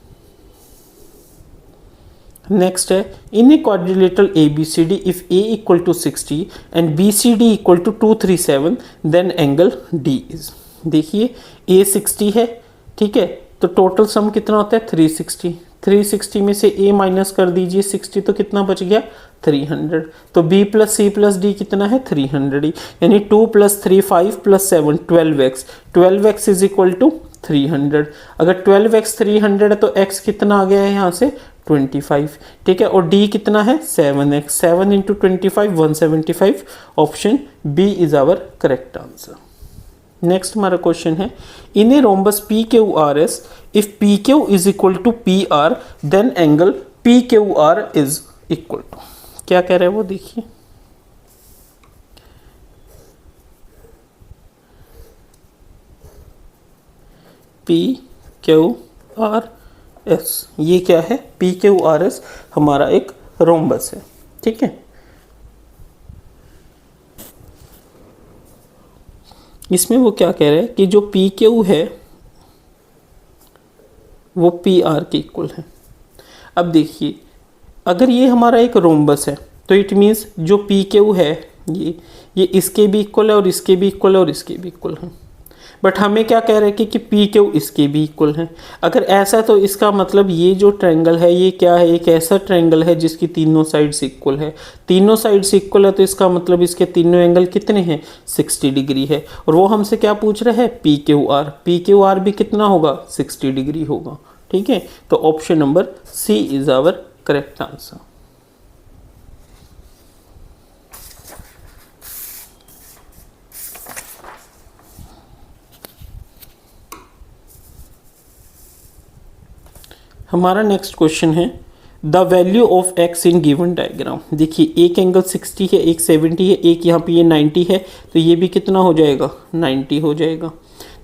Next है, in a quadrilateral A B C D if A equal to 60 and B C D equal to 237 then angle D is. देखिए A 60 है, ठीक है, तो total sum कितना होता है 360, 360 में से ए माइनस कर दीजिए 60, तो कितना बच गया 300। तो B plus C plus D कितना है 300 ही, यानी 2 plus 3 5 plus 7 12x, 12x is equal to 300। अगर 12x 300 है तो x कितना आ गया है यहाँ से 25, ठीक है, और d कितना है 7x, 7 into 25 175। Option B is our correct answer. Next हमारा क्वेश्चन है, in a rhombus P Q R S if P Q is equal to P R then angle P Q R is equal to, क्या कह रहे हैं वो देखिए, P Q R S, ये क्या है, पी क्यू आर एस हमारा एक रोम्बस है, ठीक है। इसमें वो क्या कह रहे हैं कि जो पी क्यू है वो पी आर के इक्वल है। अब देखिए, अगर ये हमारा एक रोम्बस है तो इट मीन्स जो पी क्यू है ये इसके भी इक्वल है और इसके भी इक्वल है और इसके भी इक्वल है, बट हमें क्या कह रहे हैं कि पी क्यू इसके भी इक्वल है। अगर ऐसा है तो इसका मतलब ये जो ट्रायंगल है ये क्या है, एक ऐसा ट्रायंगल है जिसकी तीनों साइड्स इक्वल है, तीनों साइड्स इक्वल है, तो इसका मतलब इसके तीनों एंगल कितने हैं 60 डिग्री है। और वो हमसे क्या पूछ रहे हैं, पी क्यू आर भी कितना होगा 60 डिग्री होगा, ठीक है। तो option number C is our correct answer. हमारा नेक्स्ट क्वेश्चन है, the value of x in given diagram. देखिए एक एंगल 60 है, एक 70 है, एक यहाँ पे ये 90 है, तो ये भी कितना हो जाएगा 90 हो जाएगा।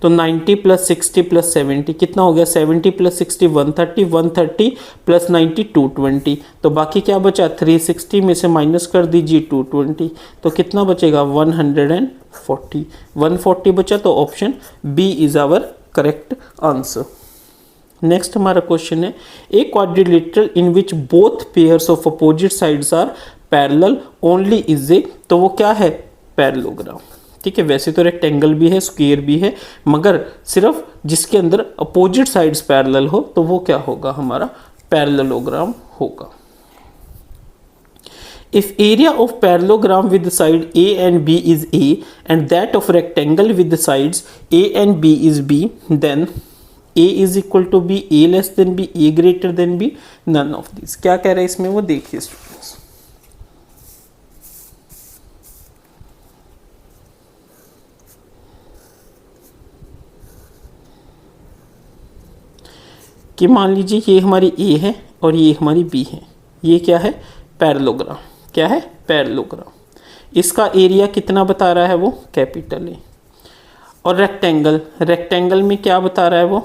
तो 90 प्लस 60 प्लस 70 कितना हो गया, 70 प्लस 60 130, 130 प्लस 90 220। तो बाकी क्या बचा, 360 में से माइनस कर दीजिए 220, तो कितना बचेगा 140, 140 बचा। तो option B is our correct answer. Next हमारा क्वेश्चन है, a quadrilateral in which both pairs of opposite sides are parallel only is a, तो वो क्या है, पैरेललोग्राम। ठीक है, वैसे तो रेक्टेंगल भी है, स्क्वायर भी है, मगर सिर्फ जिसके अंदर अपोजिट साइड्स पैरेलल हो तो वो क्या होगा, हमारा पैरेललोग्राम होगा। If area of parallelogram with the side A and B is A and that of rectangle with the sides A and B is B, then A is equal to B, A less than B, A greater than B, none of these। क्या कह रहे हैं इसमें, वो देखिए students. कि मान लीजिए ये हमारी A है और ये हमारी B है, ये क्या है, पैरेललोग्राम। क्या है, पैरेललोग्राम। इसका एरिया कितना बता रहा है, वो कैपिटल ए। और रेक्टेंगल, रेक्टेंगल में क्या बता रहा है वो,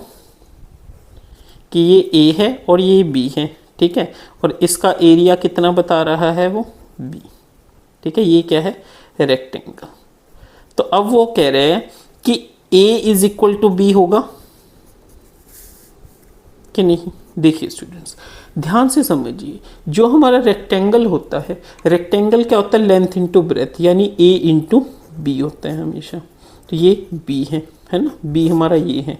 कि ये ए है और ये बी है। ठीक है, और इसका एरिया कितना बता रहा है, वो बी। ठीक है, ये क्या है, रेक्टेंगल। तो अब वो कह रहे हैं कि ए इज इक्वल टू बी होगा कि नहीं। देखिए स्टूडेंट्स, ध्यान से समझिए, जो हमारा रेक्टेंगल होता है, रेक्टेंगल क्या होता है, लेंथ इंटू ब्रेथ, यानी ए इंटू बी होता है हमेशा। तो ये बी है ना, बी हमारा ये है।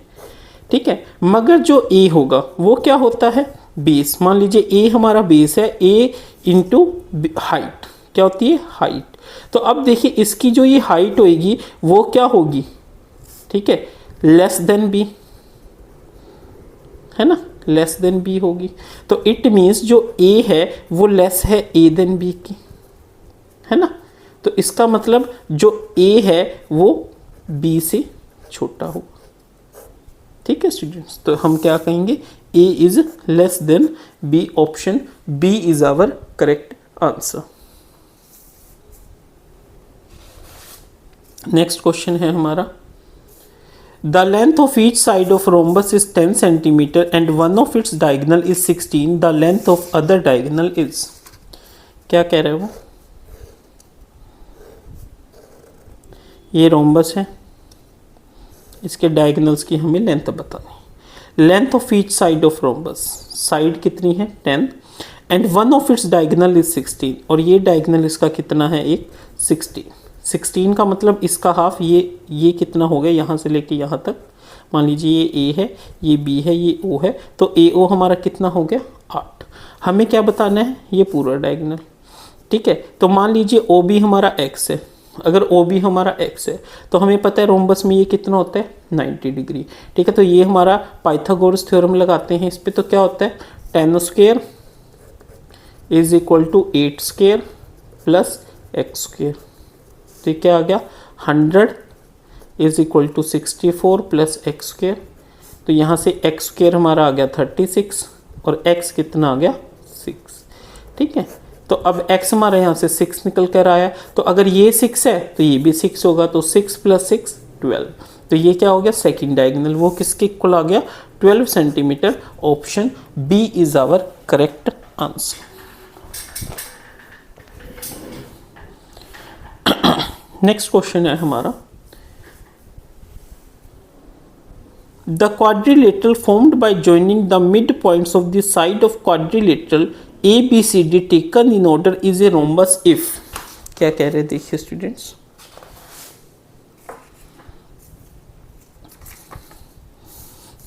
ठीक है, मगर जो ए होगा वो क्या होता है, बेस। मान लीजिए ए हमारा बेस है, ए इंटू हाइट क्या होती है, हाइट। तो अब देखिए इसकी जो ये हाइट होगी वो क्या होगी, ठीक है, लेस देन बी, है ना, लेस देन बी होगी। तो इट मीन्स जो ए है वो लेस है ए देन बी की, है ना। तो इसका मतलब जो ए है वो बी से छोटा होगा। ठीक है स्टूडेंट्स, तो हम क्या कहेंगे, A is less than B, option B is our correct answer. Next question है हमारा, the length of each side of rhombus is 10 centimetre and one of its diagonal is 16, the length of other diagonal is. क्या कह रहे हो, ये rhombus है, इसके diagonals की हमें लेंथ बतानी। Length of each side of rhombus, side कितनी है 10 and one of its diagonal is 16, और ये डायगोनल इसका कितना है, एक 16। 16 का मतलब इसका हाफ, ये कितना हो गया, यहाँ से लेके यहाँ तक। मान लीजिए ये ए है, ये बी है, ये ओ है, तो ए ओ हमारा कितना हो गया 8। हमें क्या बताना है, ये पूरा डायगोनल। ठीक है, तो मान लीजिए ओ बी हमारा एक्स है। अगर ओ बी हमारा एक्स है तो हमें पता है रोम्बस में ये कितना होता है 90 डिग्री। ठीक है, तो ये हमारा पाइथागोरस थ्योरम लगाते हैं इस पर। तो क्या होता है 10 square is equal to 8 square plus x square. तो ये क्या आ गया 100 is equal to 64 plus x square. तो यहाँ से एक्स स्क्वायर हमारा आ गया 36 और एक्स कितना आ गया 6। ठीक है, तो अब x हमारा यहाँ से 6 निकल कर आया, तो अगर ये 6 है तो ये भी 6 होगा, तो 6 प्लस 6 12। तो ये क्या हो गया सेकंड डायगोनल, वो किसके इक्वल आ गया 12 centimetre. Option B is our correct answer. Next question है हमारा, the quadrilateral formed by joining the mid points of the side of quadrilateral ABCD taken in order is a rhombus if. क्या कह रहे हैं, देखिए students,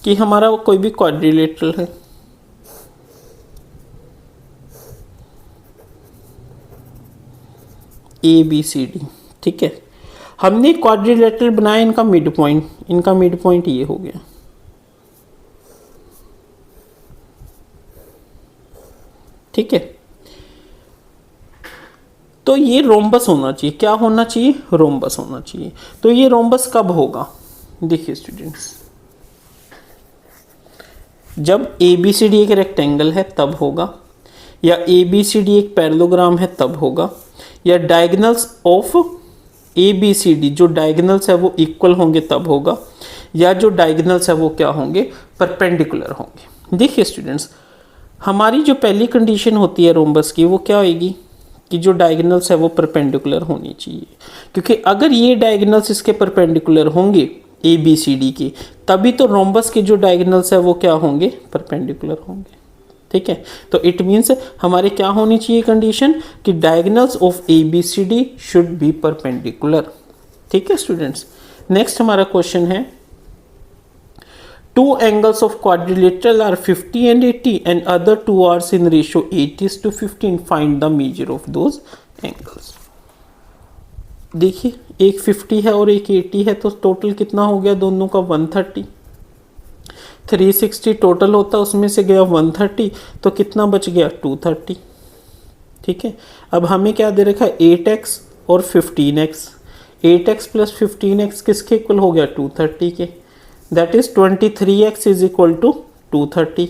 कि हमारा कोई भी क्वाड्रिलेटरल है, ABCD। ठीक है, हमने क्वाड्रिलेटरल बनाया, इनका मिड पॉइंट ये हो गया। ठीक है, तो ये रोम्बस होना चाहिए। क्या होना चाहिए, रोम्बस होना चाहिए। तो ये रोम्बस कब होगा, देखिए स्टूडेंट्स, जब ABCD एक रेक्टेंगल है तब होगा, या ABCD एक पैरेललोग्राम है तब होगा, या डायगोनल्स ऑफ ABCD जो डायगोनल्स है वो इक्वल होंगे तब होगा, या जो डायगोनल्स है वो क्या होंगे, परपेंडिकुलर होंगे। देखिए स्टूडेंट्स, हमारी जो पहली कंडीशन होती है रोम्बस की वो क्या होगी कि जो डायगोनल्स है वो परपेंडिकुलर होनी चाहिए, क्योंकि अगर ये डायगोनल्स इसके परपेंडिकुलर होंगे ए बी सी डी के, तभी तो रोम्बस के जो डायगोनल्स है वो क्या होंगे, परपेंडिकुलर होंगे। ठीक है, तो इट मीन्स हमारे क्या होनी चाहिए कंडीशन कि diagonals of A B C D should be perpendicular. ठीक है स्टूडेंट्स, नेक्स्ट हमारा क्वेश्चन है, two angles of quadrilateral are 50 and 80 and other two are in ratio 80:15, find the measure of those angles। देखिए एक 50 है और एक 80 है, तो टोटल कितना हो गया दोनों का 130। 360 टोटल होता, उसमें से गया 130, तो कितना बच गया 230। ठीक है, अब हमें क्या दे रखा है 8x और 15x। 8x प्लस 15x किसके इक्वल हो गया 230 के, that is 23x is equal to 230।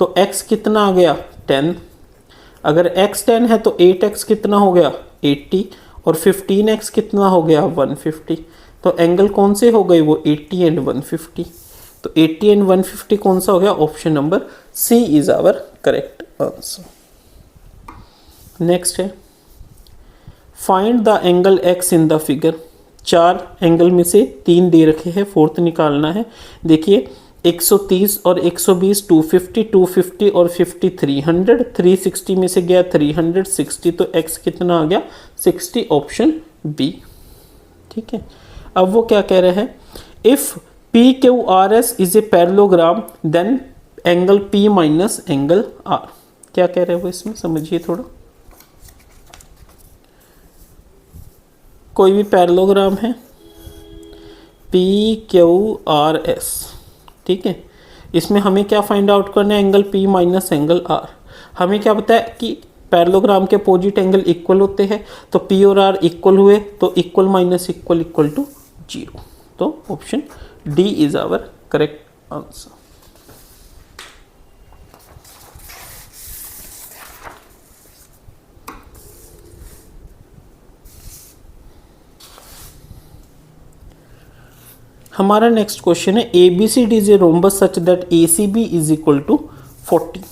तो x कितना आ गया 10। अगर x 10 है तो 8x कितना हो गया 80 और 15x कितना हो गया 150। तो एंगल कौन से हो गए वो 80 एंड 150। तो 80 एंड 150 कौन सा हो गया, option number C is our correct answer. Next है, find the angle x in the figure. 4 angle में से 3 दे रखे हैं, फोर्थ निकालना है। देखिए 130 और 120, 250, 250 और 50, 300, 360 में से गया 360, तो x कितना आ गया 60, ऑप्शन बी। ठीक है, अब वो क्या कह रहे हैं, if P Q R S is a parallelogram then angle P minus angle R। क्या कह रहे हैं वो, इसमें समझिए थोड़ा। कोई भी पैरेललोग्राम है PQRS, ठीक है, इसमें हमें क्या फाइंड आउट करना है, angle P minus angle R। हमें क्या पता है कि पैरेललोग्राम के अपोजिट एंगल इक्वल होते हैं, तो P और R इक्वल हुए तो equal minus equal equal to 0। तो option D is our correct answer. हमारा नेक्स्ट क्वेश्चन है, A B C D is a rhombus such that A C B is equal to 40।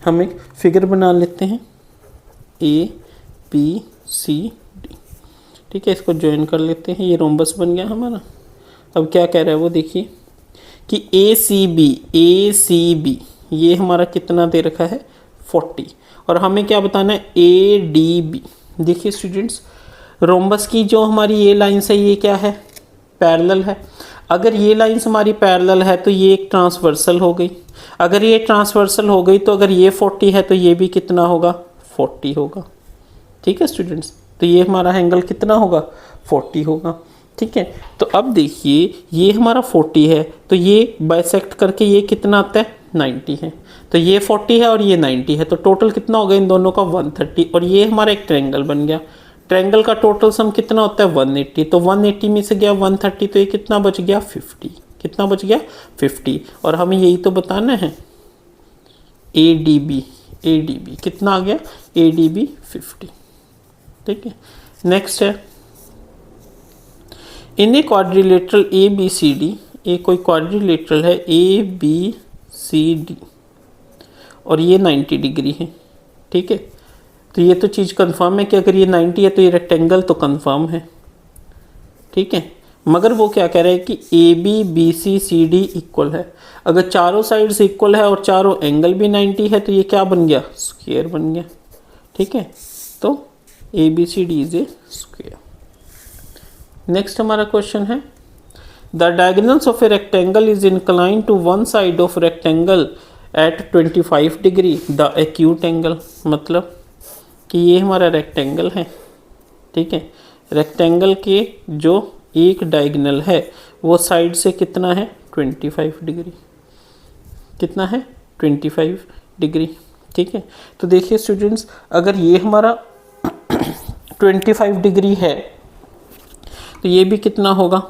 हम एक figure बना लेते हैं ए बी सी डी। ठीक है, इसको ज्वाइन कर लेते हैं, ये रोम्बस बन गया हमारा। अब क्या कह रहा है वो देखिए कि ए सी बी ये हमारा कितना दे रखा है 40, और हमें क्या बताना है ए डी बी। देखिए स्टूडेंट्स, रोम्बस की जो हमारी ये लाइन्स है ये क्या है, पैरेलल है। अगर ये लाइन्स हमारी पैरेलल है तो ये एक ट्रांसवर्सल हो गई। अगर ये ट्रांसवर्सल हो गई तो अगर ये 40 है तो ये भी कितना होगा 40 होगा। ठीक है स्टूडेंट्स, तो ये हमारा एंगल कितना होगा 40 होगा। ठीक है, तो अब देखिए ये हमारा 40 है तो ये बाइसेक्ट करके ये कितना आता है 90 है, तो ये 40 है और ये 90 है, तो टोटल कितना हो गया इन दोनों का 130, और ये हमारा एक ट्रायंगल बन गया। ट्रायंगल का टोटल सम कितना होता है 180, तो 180 में से गया 130, तो ये कितना बच गया 50। कितना बच गया 50, और हमें यही तो बताना है ए डी बी कितना आ गया ए डी बी 50। ठीक है, नेक्स्ट है, in a quadrilateral A B C D, ये कोई क्वाड्रिलेटरल है ए बी सी डी और ये 90 डिग्री है। ठीक है, तो ये तो चीज़ कंफर्म है कि अगर ये 90 है तो ये रेक्टेंगल तो कंफर्म है। ठीक है, मगर वो क्या कह रहे हैं कि A B B C C D equal है। अगर चारों साइड्स इक्वल है और चारों एंगल भी 90 है तो ये क्या बन गया स्क्वायर बन गया। ठीक है, तो A B C D is a square. Next हमारा क्वेश्चन है, the diagonals of a rectangle is incline to one side of rectangle at 25 degree the acute angle. मतलब कि ये हमारा रेक्टेंगल है। ठीक है, रेक्टेंगल के जो एक डायगोनल है वो साइड से कितना है 25 डिग्री। कितना है 25 डिग्री। ठीक है, तो देखिए स्टूडेंट्स, अगर ये हमारा 25 डिग्री है तो ये भी कितना होगा,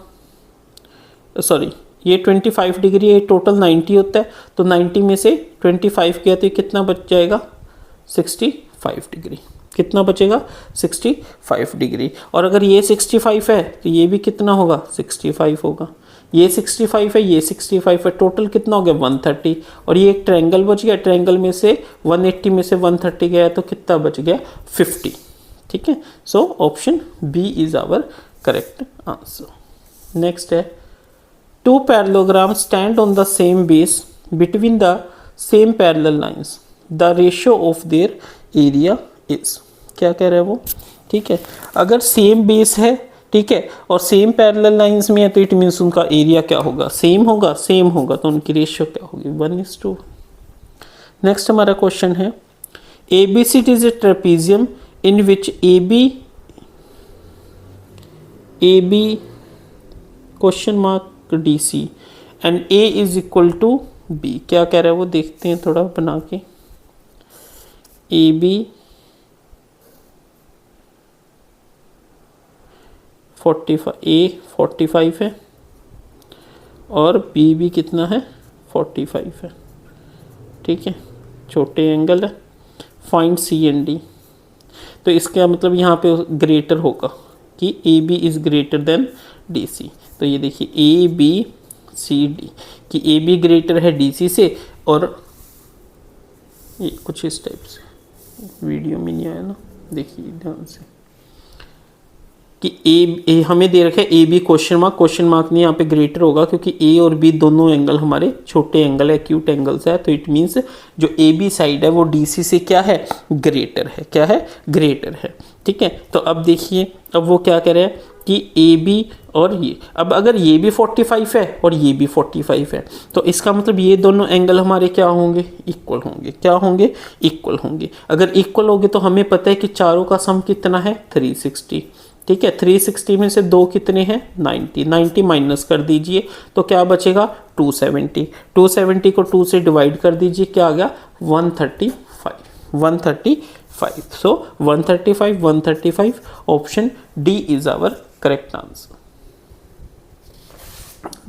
सॉरी ये 25 डिग्री है, टोटल 90 होता है, तो 90 में से 25 किया तो कितना बच जाएगा 65 डिग्री। कितना बचेगा 65 डिग्री। और अगर ये 65 है तो ये भी कितना होगा 65 होगा, ये 65 है, ये 65 है, टोटल कितना हो गया 130। और ये एक ट्रायंगल बच गया, ट्रायंगल में से 180 में से 130 गया तो कितना बच गया 50। ठीक है, so option B is our correct answer. Next है, two parallelogram stand on the same base between the same parallel lines, the ratio of their area is. क्या कह रहे हैं वो, ठीक है, अगर सेम बेस है, ठीक है, और सेम पैरेलल लाइंस में है तो इट मीन्स उनका एरिया क्या होगा, सेम होगा, सेम होगा तो उनकी रेशियो क्या होगी 1:2। नेक्स्ट हमारा क्वेश्चन है, ABC is a trapezium in which AB question mark DC and A is equal to B। क्या कह रहा है वो देखते हैं थोड़ा बना के। AB 45, A 45 है और B भी कितना है 45 है, ठीक है, छोटे एंगल है, फाइंड C एंड D। तो इसका मतलब यहाँ पे ग्रेटर होगा कि AB is greater than DC। तो ये देखिए ABCD कि AB ग्रेटर है DC से, और ये कुछ इस टाइप से, वीडियो में नहीं आया ना, देखिए ध्यान से कि ए हमें दे रखा है AB क्वेश्चन मार्क नहीं, यहाँ पे ग्रेटर होगा क्योंकि A और B दोनों एंगल हमारे छोटे एंगल है, एक्यूट एंगल्स है, तो इट मीन्स जो AB साइड है वो DC से क्या है ग्रेटर है, क्या है ग्रेटर है। ठीक है, तो अब देखिए, अब वो क्या कह रहे हैं कि AB और ये, अब अगर ये भी 45 है और ये भी 45 है तो इसका मतलब ये दोनों एंगल हमारे क्या होंगे इक्वल होंगे, क्या होंगे इक्वल होंगे। अगर इक्वल होंगे तो हमें पता है कि चारों का सम कितना है 360। ठीक है, 360 में से 2 कितने हैं 90, 90 माइनस कर दीजिए तो क्या बचेगा 270, 270 को 2 से डिवाइड कर दीजिए, क्या आ गया 135। So 135 option D is our correct answer.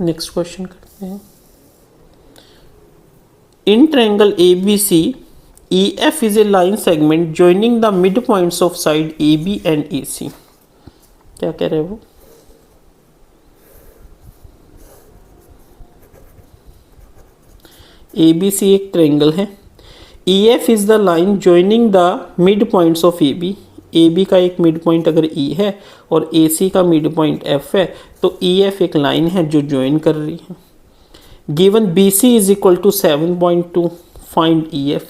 Next question करते हैं, in triangle ABC EF is a line segment joining the midpoints of side AB and AC। क्या कह रहे हैं वो, ABC एक ट्रायंगल है, EF is the line joining the mid points of AB का एक मिड पॉइंट अगर E है और AC का मिड पॉइंट F है तो EF एक लाइन है जो ज्वाइन कर रही है। Given BC is equal to 7.2, find EF।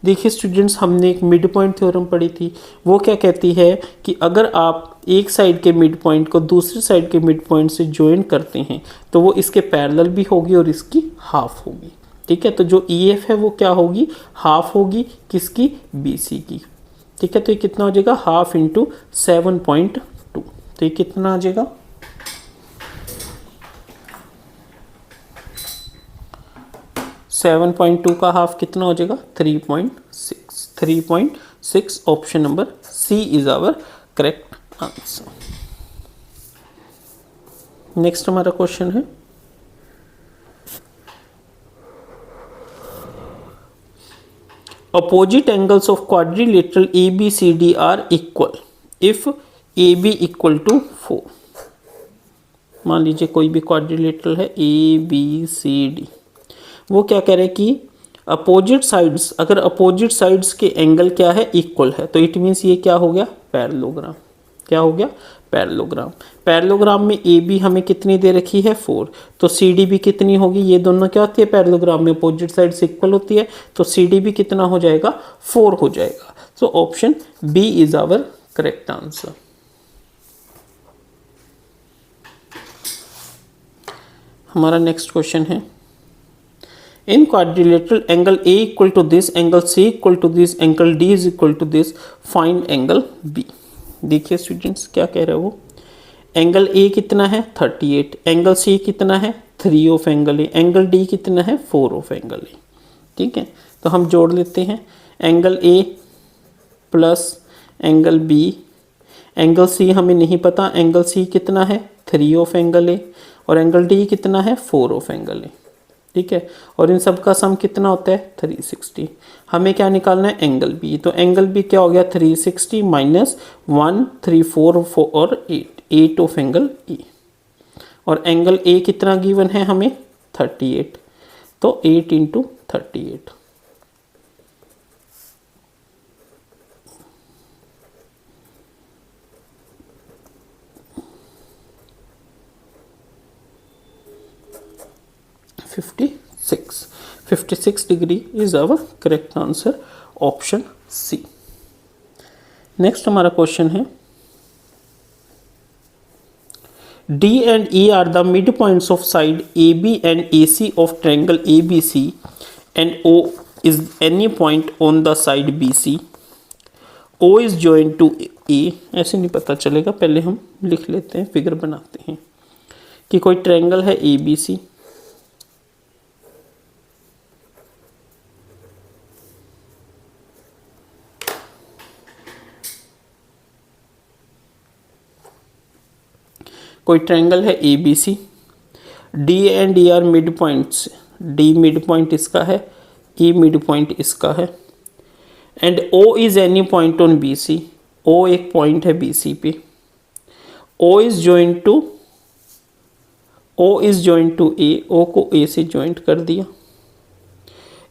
देखिए स्टूडेंट्स, हमने एक मिड पॉइंट थ्योरम पढ़ी थी, वो क्या कहती है कि अगर आप एक साइड के मिड पॉइंट को दूसरी साइड के मिड पॉइंट से ज्वाइन करते हैं तो वो इसके पैरेलल भी होगी और इसकी हाफ होगी। ठीक है, तो जो EF है वो क्या होगी हाफ होगी किसकी BC की। ठीक है, तो ये कितना हो जाएगा हाफ इंटू 7.2, तो ये कितना आ जाएगा 7.2 का हाफ कितना हो जाएगा 3.6। Option number C is our correct answer. Next हमारा क्वेश्चन है, opposite angles of quadrilateral ABCD are equal if AB equal to 4। मान लीजिए कोई भी क्वाड्रिलेटरल है ABCD, वो क्या कह रहे हैं कि अपोजिट साइड्स, अगर अपोजिट साइड्स के एंगल क्या है इक्वल है तो इट मीन्स ये क्या हो गया पैरेललोग्राम। क्या हो गया पैरेललोग्राम। पैरेललोग्राम में AB हमें कितनी दे रखी है 4, तो CD भी कितनी होगी, ये दोनों क्या होती है पैरेललोग्राम में अपोजिट साइड से इक्वल होती है, तो CD भी कितना हो जाएगा 4 हो जाएगा। So option B is our correct answer. हमारा नेक्स्ट क्वेश्चन है, in quadrilateral angle A equal to this, angle C equal to this, angle D is equal to this, find angle B। देखिए students क्या कह रहे हो, वो angle A कितना है 38, एंगल C कितना है 3 of angle A, angle D कितना है 4 ऑफ एंगल A। ठीक है, तो हम जोड़ लेते हैं angle A plus angle B, angle C हमें नहीं पता, एंगल C कितना है 3 ऑफ एंगल A और एंगल D कितना है 4 ऑफ एंगल A। ठीक है, और इन सब का सम कितना होता है 360। हमें क्या निकालना है एंगल बी, तो एंगल बी क्या हो गया 360 माइनस 1 3 4 4 और 8 ऑफ एंगल ई, और एंगल ए कितना गिवन है हमें 38, तो 8 into 38। (56) 56 degree is our correct answer, option C. Next हमारा क्वेश्चन है, D and E are the midpoints of side AB and AC of triangle ABC, and O is any point on the side BC. O is joined to A, ऐसे नहीं पता चलेगा, पहले हम लिख लेते हैं, फिगर बनाते हैं कि कोई ट्रायंगल है ABC, कोई ट्रायंगल है ABC, D and E are mid points, D mid point इसका है, E मिड पॉइंट इसका है, and O is any point on BC, O एक पॉइंट है BC पे, O is joint to A, O को A से जॉइंट कर दिया।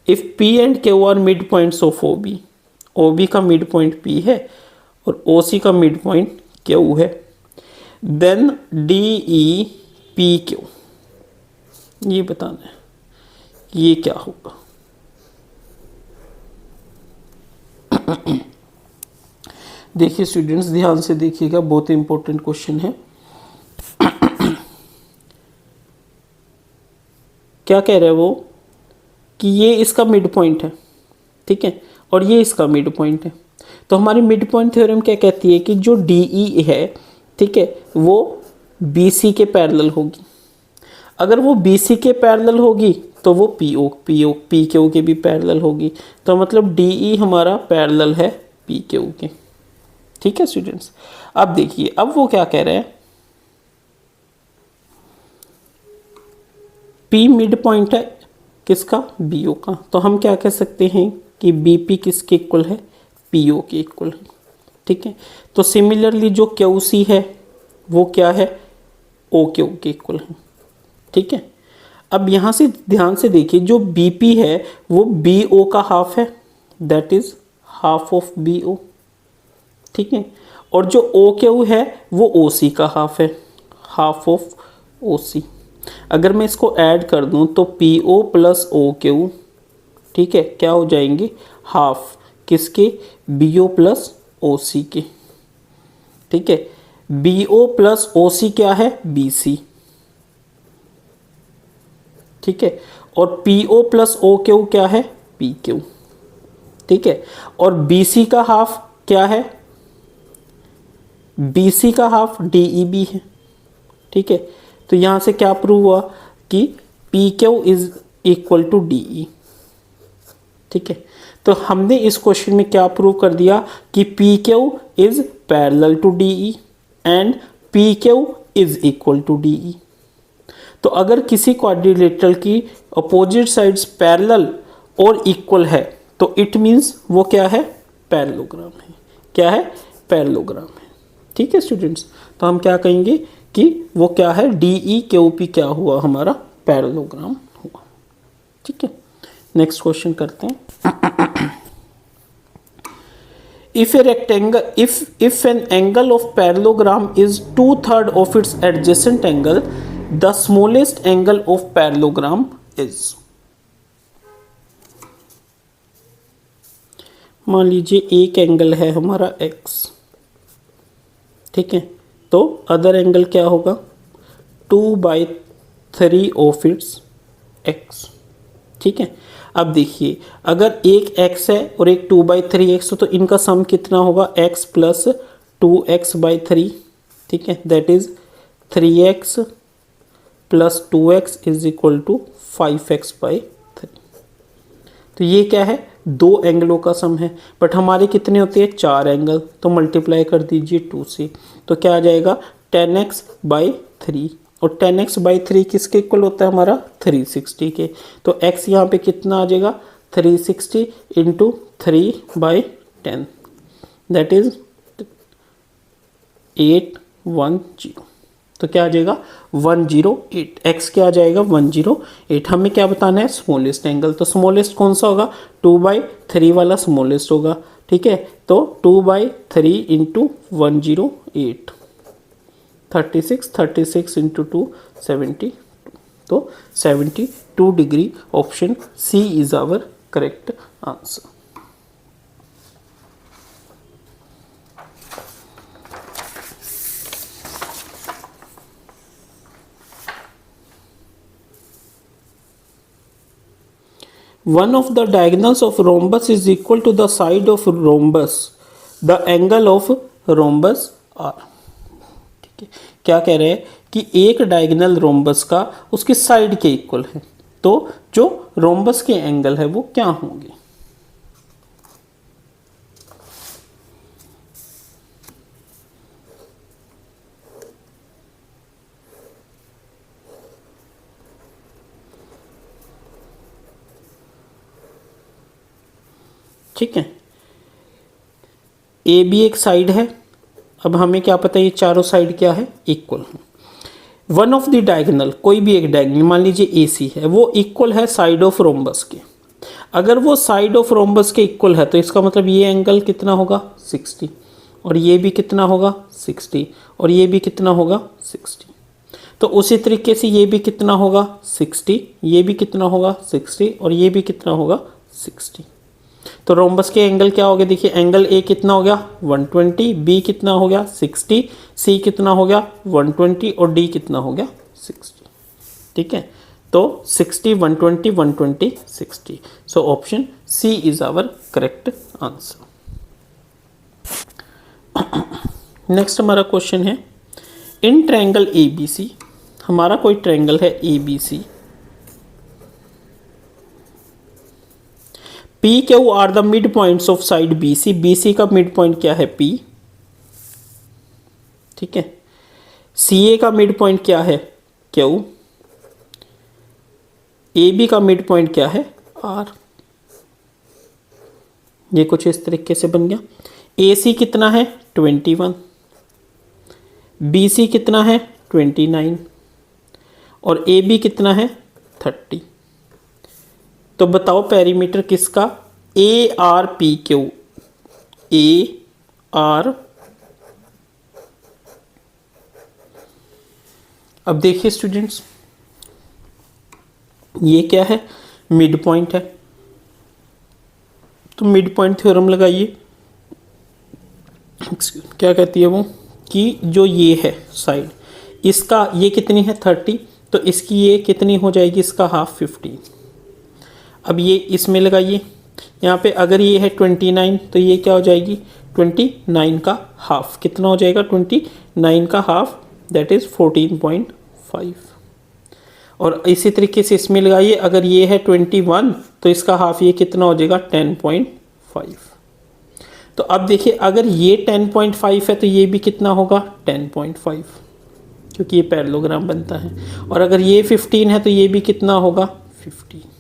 If P and Q are mid points of OB, OB का मिड पॉइंट P है और OC का मिड पॉइंट Q है, देन DEPQ, ये बताना है ये क्या होगा। देखिए स्टूडेंट्स, ध्यान से देखिएगा, बहुत इंपॉर्टेंट क्वेश्चन है। क्या कह रहे हैं वो कि ये इसका मिड पॉइंट है, ठीक है, और ये इसका मिड पॉइंट है। तो हमारी मिड पॉइंट थ्योरम क्या कहती है कि जो DE है, ठीक है, वो BC के पैरेलल होगी। अगर वो BC के पैरेलल होगी तो वो PQ के भी पैरेलल होगी, तो मतलब DE हमारा पैरेलल है PQ के। ठीक है स्टूडेंट्स, अब देखिए, अब वो क्या कह रहे हैं, P मिड पॉइंट है किसका, BO का, तो हम क्या कह सकते हैं कि BP किसके इक्वल है, PO के इक्वल है। ठीक है, तो सिमिलरली जो QC है वो क्या है, OQ के इक्वल है। ठीक है, अब यहाँ से ध्यान से देखिए, जो BP है वो BO का हाफ है, that is half of BO। ठीक है, और जो OQ है वो OC का हाफ है, हाफ ऑफ OC। अगर मैं इसको ऐड कर दूं तो PO प्लस OQ, ठीक है, क्या हो जाएंगे, हाफ किसके, BO प्लस OC के। ठीक है, BO प्लस OC क्या है, BC। ठीक है, और PO प्लस OQ क्या है, PQ। ठीक है, और BC का हाफ क्या है, BC का हाफ DEB है। ठीक है, तो यहां से क्या प्रूव हुआ कि PQ is equal to DE। ठीक है, तो हमने इस क्वेश्चन में क्या प्रूव कर दिया कि PQ is parallel to DE and PQ is equal to DE। तो अगर किसी क्वाड्रिलेटरल की अपोजिट साइड्स पैरेलल और इक्वल है तो इट मींस वो क्या है, पैरेललोग्राम है। क्या है, पैरेललोग्राम है। ठीक है स्टूडेंट्स, तो हम क्या कहेंगे कि वो क्या है, DEQP क्या हुआ, हमारा पैरेललोग्राम हुआ। ठीक है, नेक्स्ट क्वेश्चन करते हैं। If an angle of parallelogram is 2/3 of its adjacent angle, the smallest angle of parallelogram is। मान लीजिए एक एंगल है हमारा x, ठीक है, तो अदर एंगल क्या होगा, 2/3 ऑफ इट्स x। ठीक है, अब देखिए, अगर एक x है और एक 2/3x, तो इनका सम कितना होगा, x प्लस 2x/3। ठीक है, that is 3x plus 2x is equal to 5x/3। तो ये क्या है, दो एंगलों का सम है, बट हमारे कितने होते हैं, 4 एंगल, तो मल्टीप्लाई कर दीजिए 2 से, तो क्या आ जाएगा 10x/3, और 10x/3 किसके इक्वल होता है हमारा 360 के। तो x यहाँ पे कितना आ जाएगा 360 इंटू 3/10 दैट इज 810। तो क्या आ जाएगा 108। x क्या आ जाएगा 108। हमें क्या बताना है स्मॉलेस्ट एंगल। तो स्मॉलेस्ट कौन सा होगा 2/3 वाला स्मॉलेस्ट होगा। ठीक है, तो 2/3 इंटू 108 36 इंटू 2 72। तो 72 degree. Option C is our correct answer. One of the diagonals of rhombus is equal to the side of rhombus. The angle of rhombus r. ठीक है, क्या कह रहे हैं कि एक डायगोनल रोम्बस का उसकी साइड के इक्वल है, तो जो रोम्बस के एंगल है वो क्या होंगे। ठीक है, ए भी एक साइड है। अब हमें क्या पता है ये चारों साइड क्या है इक्वल है। वन ऑफ द डायगोनल, कोई भी एक डायगोनल मान लीजिए ए सी है, वो इक्वल है साइड ऑफ रोम्बस के। अगर वो साइड ऑफ रोम्बस के इक्वल है तो इसका मतलब ये एंगल कितना होगा 60, और ये भी कितना होगा 60, और ये भी कितना होगा 60। तो उसी तरीके से ये भी कितना होगा 60, ये भी कितना होगा 60, और ये भी कितना होगा 60। तो रोम्बस के एंगल क्या हो गया, देखिए एंगल ए कितना हो गया 120, बी कितना हो गया 60, सी कितना हो गया 120, और डी कितना हो गया 60। ठीक है, तो 60 120 120 60। So option C is our correct answer. Next हमारा क्वेश्चन है, इन ट्रायंगल ए बी सी, हमारा कोई ट्रायंगल है A B C, P Q R the mid points of side B C. B C का मिड पॉइंट क्या है P. ठीक है, सी ए का मिड पॉइंट क्या है क्यू, ए बी का मिड पॉइंट क्या है आर। ये कुछ इस तरीके से बन गया। ए सी कितना है 21, बी सी कितना है 29, और ए बी कितना है 30। तो बताओ पेरीमीटर किसका, A R P Q, A R. अब देखिए स्टूडेंट्स, ये क्या है मिड पॉइंट है, तो मिड पॉइंट थ्योरम लगाइए। क्या कहती है वो कि जो ये है साइड, इसका ये कितनी है 30, तो इसकी ये कितनी हो जाएगी, इसका हाफ 15। अब ये इसमें लगाइए, यहाँ पे अगर ये है 29 तो ये क्या हो जाएगी 29 का हाफ, कितना हो जाएगा 29 का हाफ दैट इज़ 14.5। और इसी तरीके से इसमें लगाइए, अगर ये है 21 तो इसका हाफ ये कितना हो जाएगा 10.5। तो अब देखिए अगर ये 10.5 है तो ये भी कितना होगा 10.5, क्योंकि ये पैरेललोग्राम बनता है। और अगर ये 15 है तो ये भी कितना होगा 15।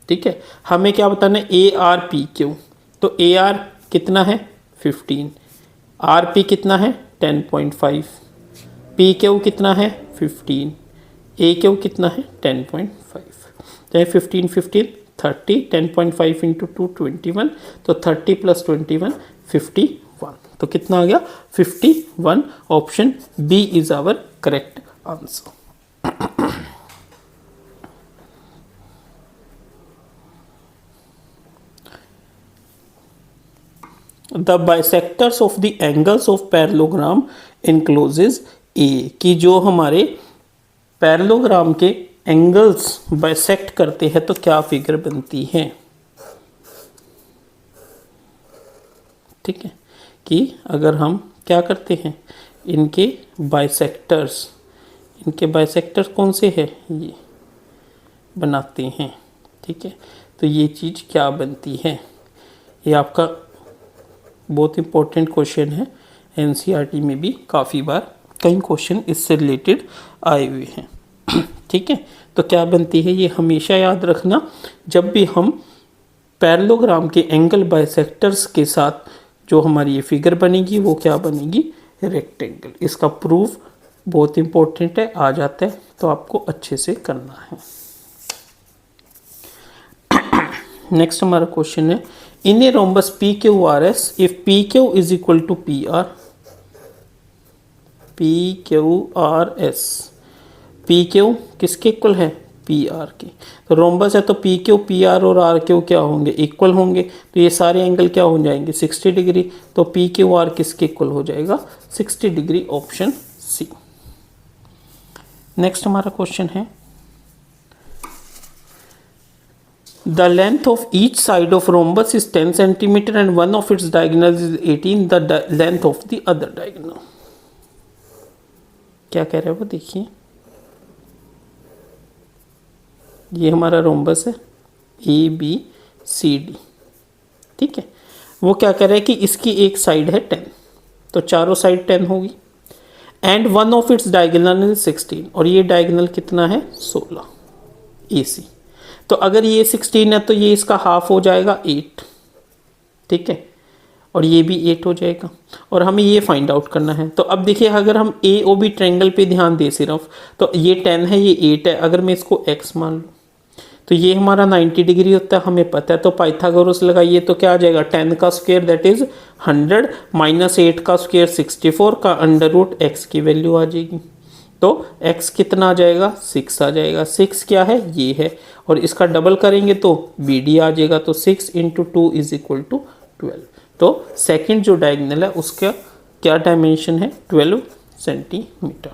ठीक है, हमें क्या बताना है ए आर पी क्यू। तो ए आर कितना है 15, आर पी कितना है 10.5, पी क्यू कितना है 15, ए क्यू कितना है 10.5। तो 15 15 30, 10.5 इंटू 2 21, तो 30 प्लस 21 51। तो कितना आ गया 51। Option B is our correct answer. The bisectors of the angles of parallelogram encloses a, कि जो हमारे पैरेललोग्राम के एंगल्स बाइसेक्ट करते हैं तो क्या फिगर बनती है। ठीक है, कि अगर हम क्या करते हैं इनके बाइसेक्टर्स कौन से हैं ये बनाते हैं। ठीक है, तो ये चीज़ क्या बनती है, ये आपका बहुत इंपॉर्टेंट क्वेश्चन है, एनसीईआरटी में भी काफ़ी बार कई क्वेश्चन इससे रिलेटेड आए हुए हैं। ठीक है, तो क्या बनती है, ये हमेशा याद रखना, जब भी हम पैरेललोग्राम के एंगल बाइसेक्टर्स के साथ जो हमारी ये फिगर बनेगी वो क्या बनेगी, रेक्टेंगल। इसका प्रूफ बहुत इंपॉर्टेंट है, आ जाता है तो आपको अच्छे से करना है। नेक्स्ट हमारा क्वेश्चन है, in a rhombus P Q R S if P Q is equal to P R, P Q R S, P Q किसके इक्वल है, पी आर के। तो रोम्बस है तो पी क्यू, पी आर और R Q क्या होंगे, equal होंगे, तो ये सारे एंगल क्या हो जाएंगे, 60 डिग्री। तो पी क्यू आर किसके इक्वल हो जाएगा, 60 डिग्री, ऑप्शन सी। नेक्स्ट हमारा क्वेश्चन है, the length of each side of rhombus is 10 centimetre and one of its diagonal is 18 the length of the other diagonal. क्या कह रहे हैं वो देखिए, ये हमारा रोम्बस है ए बी सी डी। ठीक है, वो क्या कह रहा है कि इसकी एक साइड है 10, तो चारों साइड 10 होगी, and one of its diagonal is 16, और ये डायगोनल कितना है 16 ए सी। तो अगर ये 16 है तो ये इसका हाफ हो जाएगा 8। ठीक है, और ये भी 8 हो जाएगा, और हमें ये फाइंड आउट करना है। तो अब देखिए, अगर हम ए ओ बी ट्रायंगल पे ध्यान दें सिर्फ, तो ये 10 है, ये 8 है, अगर मैं इसको x मान लूँ तो ये हमारा 90 डिग्री होता है, हमें पता है। तो पाइथागोरस लगाइए तो क्या आ जाएगा, 10 का स्क्वायर दैट इज 100 माइनस 8 का स्क्वायर 64 का अंडर रूट x की वैल्यू आ जाएगी। तो x कितना आ जाएगा, 6 आ जाएगा। 6 क्या है, ये है, और इसका डबल करेंगे तो BD आ जाएगा। तो 6 × 2 इज इक्वल टू 12। तो सेकंड जो डायगोनल है उसका क्या डायमेंशन है, 12 सेंटीमीटर।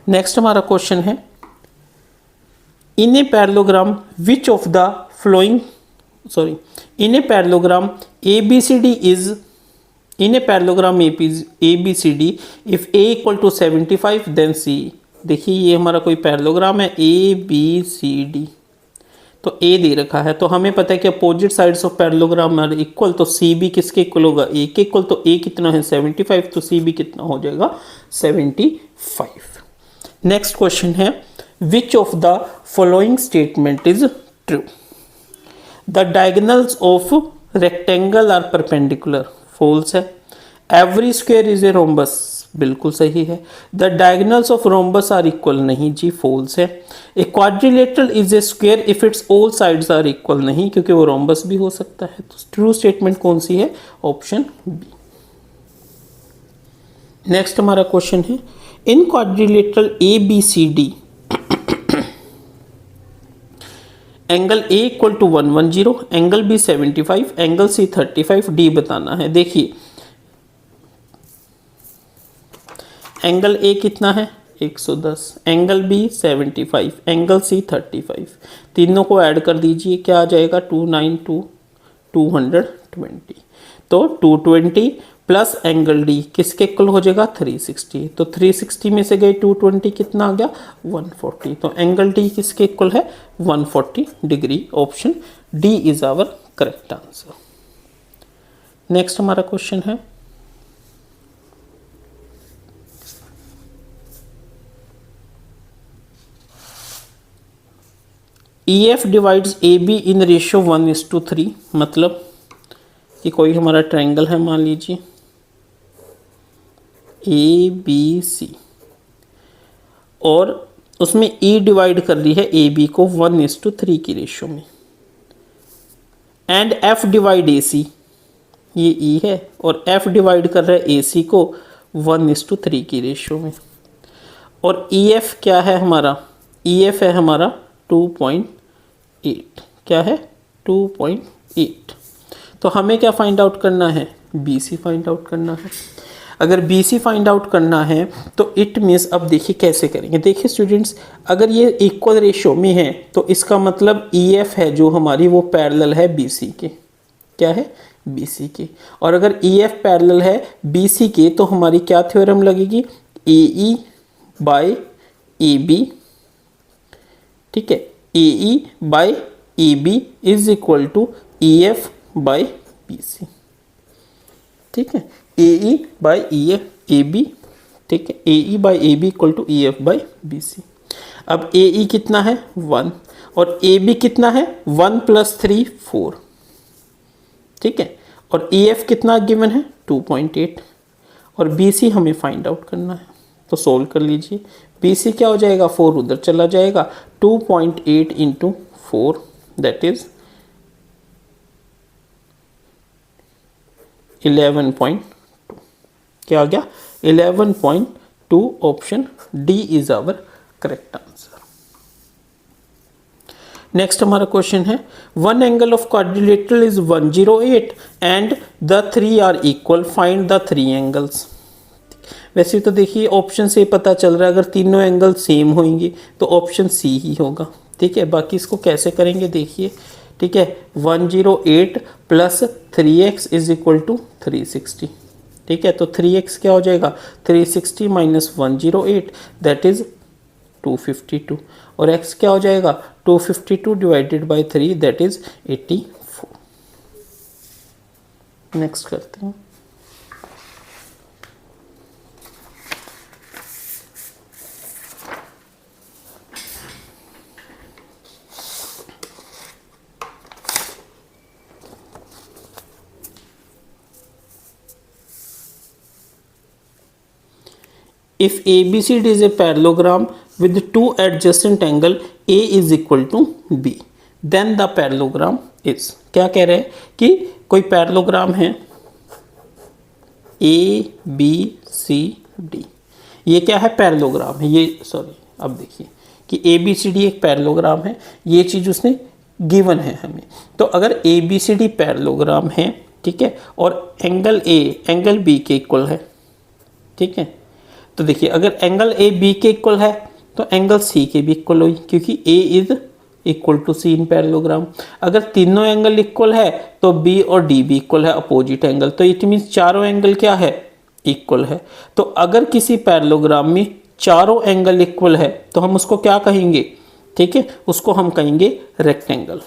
नेक्स्ट हमारा क्वेश्चन है, in a parallelogram which of the following in a parallelogram ABCD is in a parallelogram ABCD if A equal to 75 then C। देखिए ये हमारा कोई पैरेललोग्राम है ABCD, तो A दे रखा है, तो हमें पता है कि opposite sides of parallelogram are equal, तो C भी किसके इक्वल होगा, A के इक्वल। तो A कितना है 75, तो C भी कितना हो जाएगा 75। नेक्स्ट क्वेश्चन है, which of the following statement is true? The diagonals of rectangle are perpendicular, false है। Every square is a rhombus, बिल्कुल सही है। The diagonals of rhombus are equal, नहीं जी, false है। A quadrilateral is a square if its all sides are equal, नहीं, क्योंकि वो rhombus भी हो सकता है। तो true statement कौन सी है, ऑप्शन बी। नेक्स्ट हमारा क्वेश्चन है, in quadrilateral ABCD angle A equal to 110, angle B 75, angle C 35, D बताना है। देखिए एंगल A कितना है 110, एंगल B 75, एंगल C 35, तीनों को ऐड कर दीजिए, क्या आ जाएगा 292 220। तो 220 प्लस एंगल D किसके इक्वल हो जाएगा 360, तो 360 में से गए 220 कितना आ गया 140। तो एंगल D किसके इक्वल है 140 degree, option D is our correct answer. Next हमारा क्वेश्चन है, EF divides AB in ratio 1:3, मतलब कि कोई हमारा ट्रायंगल है, मान लीजिए ABC, और उसमें E डिवाइड कर रही है AB को 1:3 की रेशियो में, एंड F डिवाइड AC, ये E है, और F डिवाइड कर रहा है AC को 1:3 की रेशियो में, और EF क्या है हमारा, EF है हमारा 2.8, क्या है 2.8। तो हमें क्या फाइंड आउट करना है, BC फाइंड आउट करना है। अगर BC फाइंड आउट करना है तो इट मीन्स, अब देखिए कैसे करेंगे। देखिए स्टूडेंट्स, अगर ये इक्वल रेशियो में है तो इसका मतलब EF है जो हमारी वो पैरेलल है BC के, क्या है BC के, और अगर EF पैरेलल है BC के तो हमारी क्या थ्योरम लगेगी, AE बाय AB, ठीक है, AE by AB is equal to EF by BC, ठीक है, AE बाय AB ठीक है, AE by AB equal to EF by BC। अब AE कितना है 1 और AB कितना है 1 + 3 4, ठीक है, और EF कितना गिवन है 2.8 और BC हमें फाइंड आउट करना है, तो सोल्व कर लीजिए। BC क्या हो जाएगा 4 उधर चला जाएगा, 2.8 × 4 दैट इज 11.2, क्या आ गया 11.2। Option D is our correct answer. Next हमारा क्वेश्चन है, one angle of quadrilateral is 108 and the 3 are equal, find the 3 angles. वैसे तो देखिए ऑप्शन से पता चल रहा है अगर तीनों एंगल सेम होंगे तो ऑप्शन सी ही होगा, ठीक है। बाकी इसको कैसे करेंगे देखिए, ठीक है, 108 + 3x = 360, ठीक है, तो 3x क्या हो जाएगा 360 - 108 दैट इज 252 और x क्या हो जाएगा 252 / 3 दैट इज 84। नेक्स्ट करते हैं। If ABCD is a parallelogram with two adjacent angle A is equal to B, then the parallelogram is, क्या कह रहे हैं कि कोई पैरेललोग्राम है ABCD, ये क्या है पैरेललोग्राम है, ये सॉरी अब देखिए कि ABCD एक पैरेललोग्राम है, ये चीज़ उसने गिवन है हमें। तो अगर ABCD पैरेललोग्राम है, ठीक है, और एंगल A एंगल B के इक्वल है, ठीक है, तो देखिए अगर एंगल ए बी के इक्वल है तो एंगल सी के भी इक्वल हुई, क्योंकि A is equal to C in parallelogram. अगर तीनों एंगल इक्वल है तो बी और डी भी इक्वल है, अपोजिट एंगल, तो इट मीन्स चारों एंगल क्या है इक्वल है। तो अगर किसी पैरेललोग्राम में चारों एंगल इक्वल है तो हम उसको क्या कहेंगे, ठीक है, उसको हम कहेंगे रेक्टेंगल।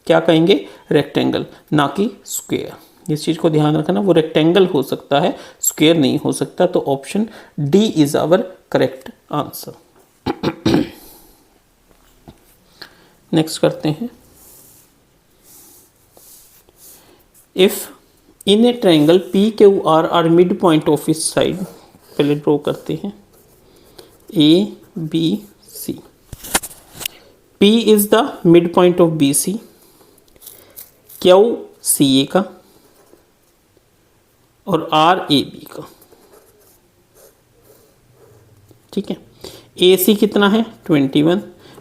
क्या कहेंगे रेक्टेंगल, ना कि स्क्वायर। इस चीज़ को ध्यान रखना, वो रेक्टेंगल हो सकता है स्क्वायर नहीं हो सकता। तो option D is our correct answer. Next करते हैं, if in a triangle P Q R are mid point of इस साइड, पहले ड्रॉ करते हैं A B C, P is the mid point of B C, Q C A का और R A B का, ठीक है। ए सी कितना है 21,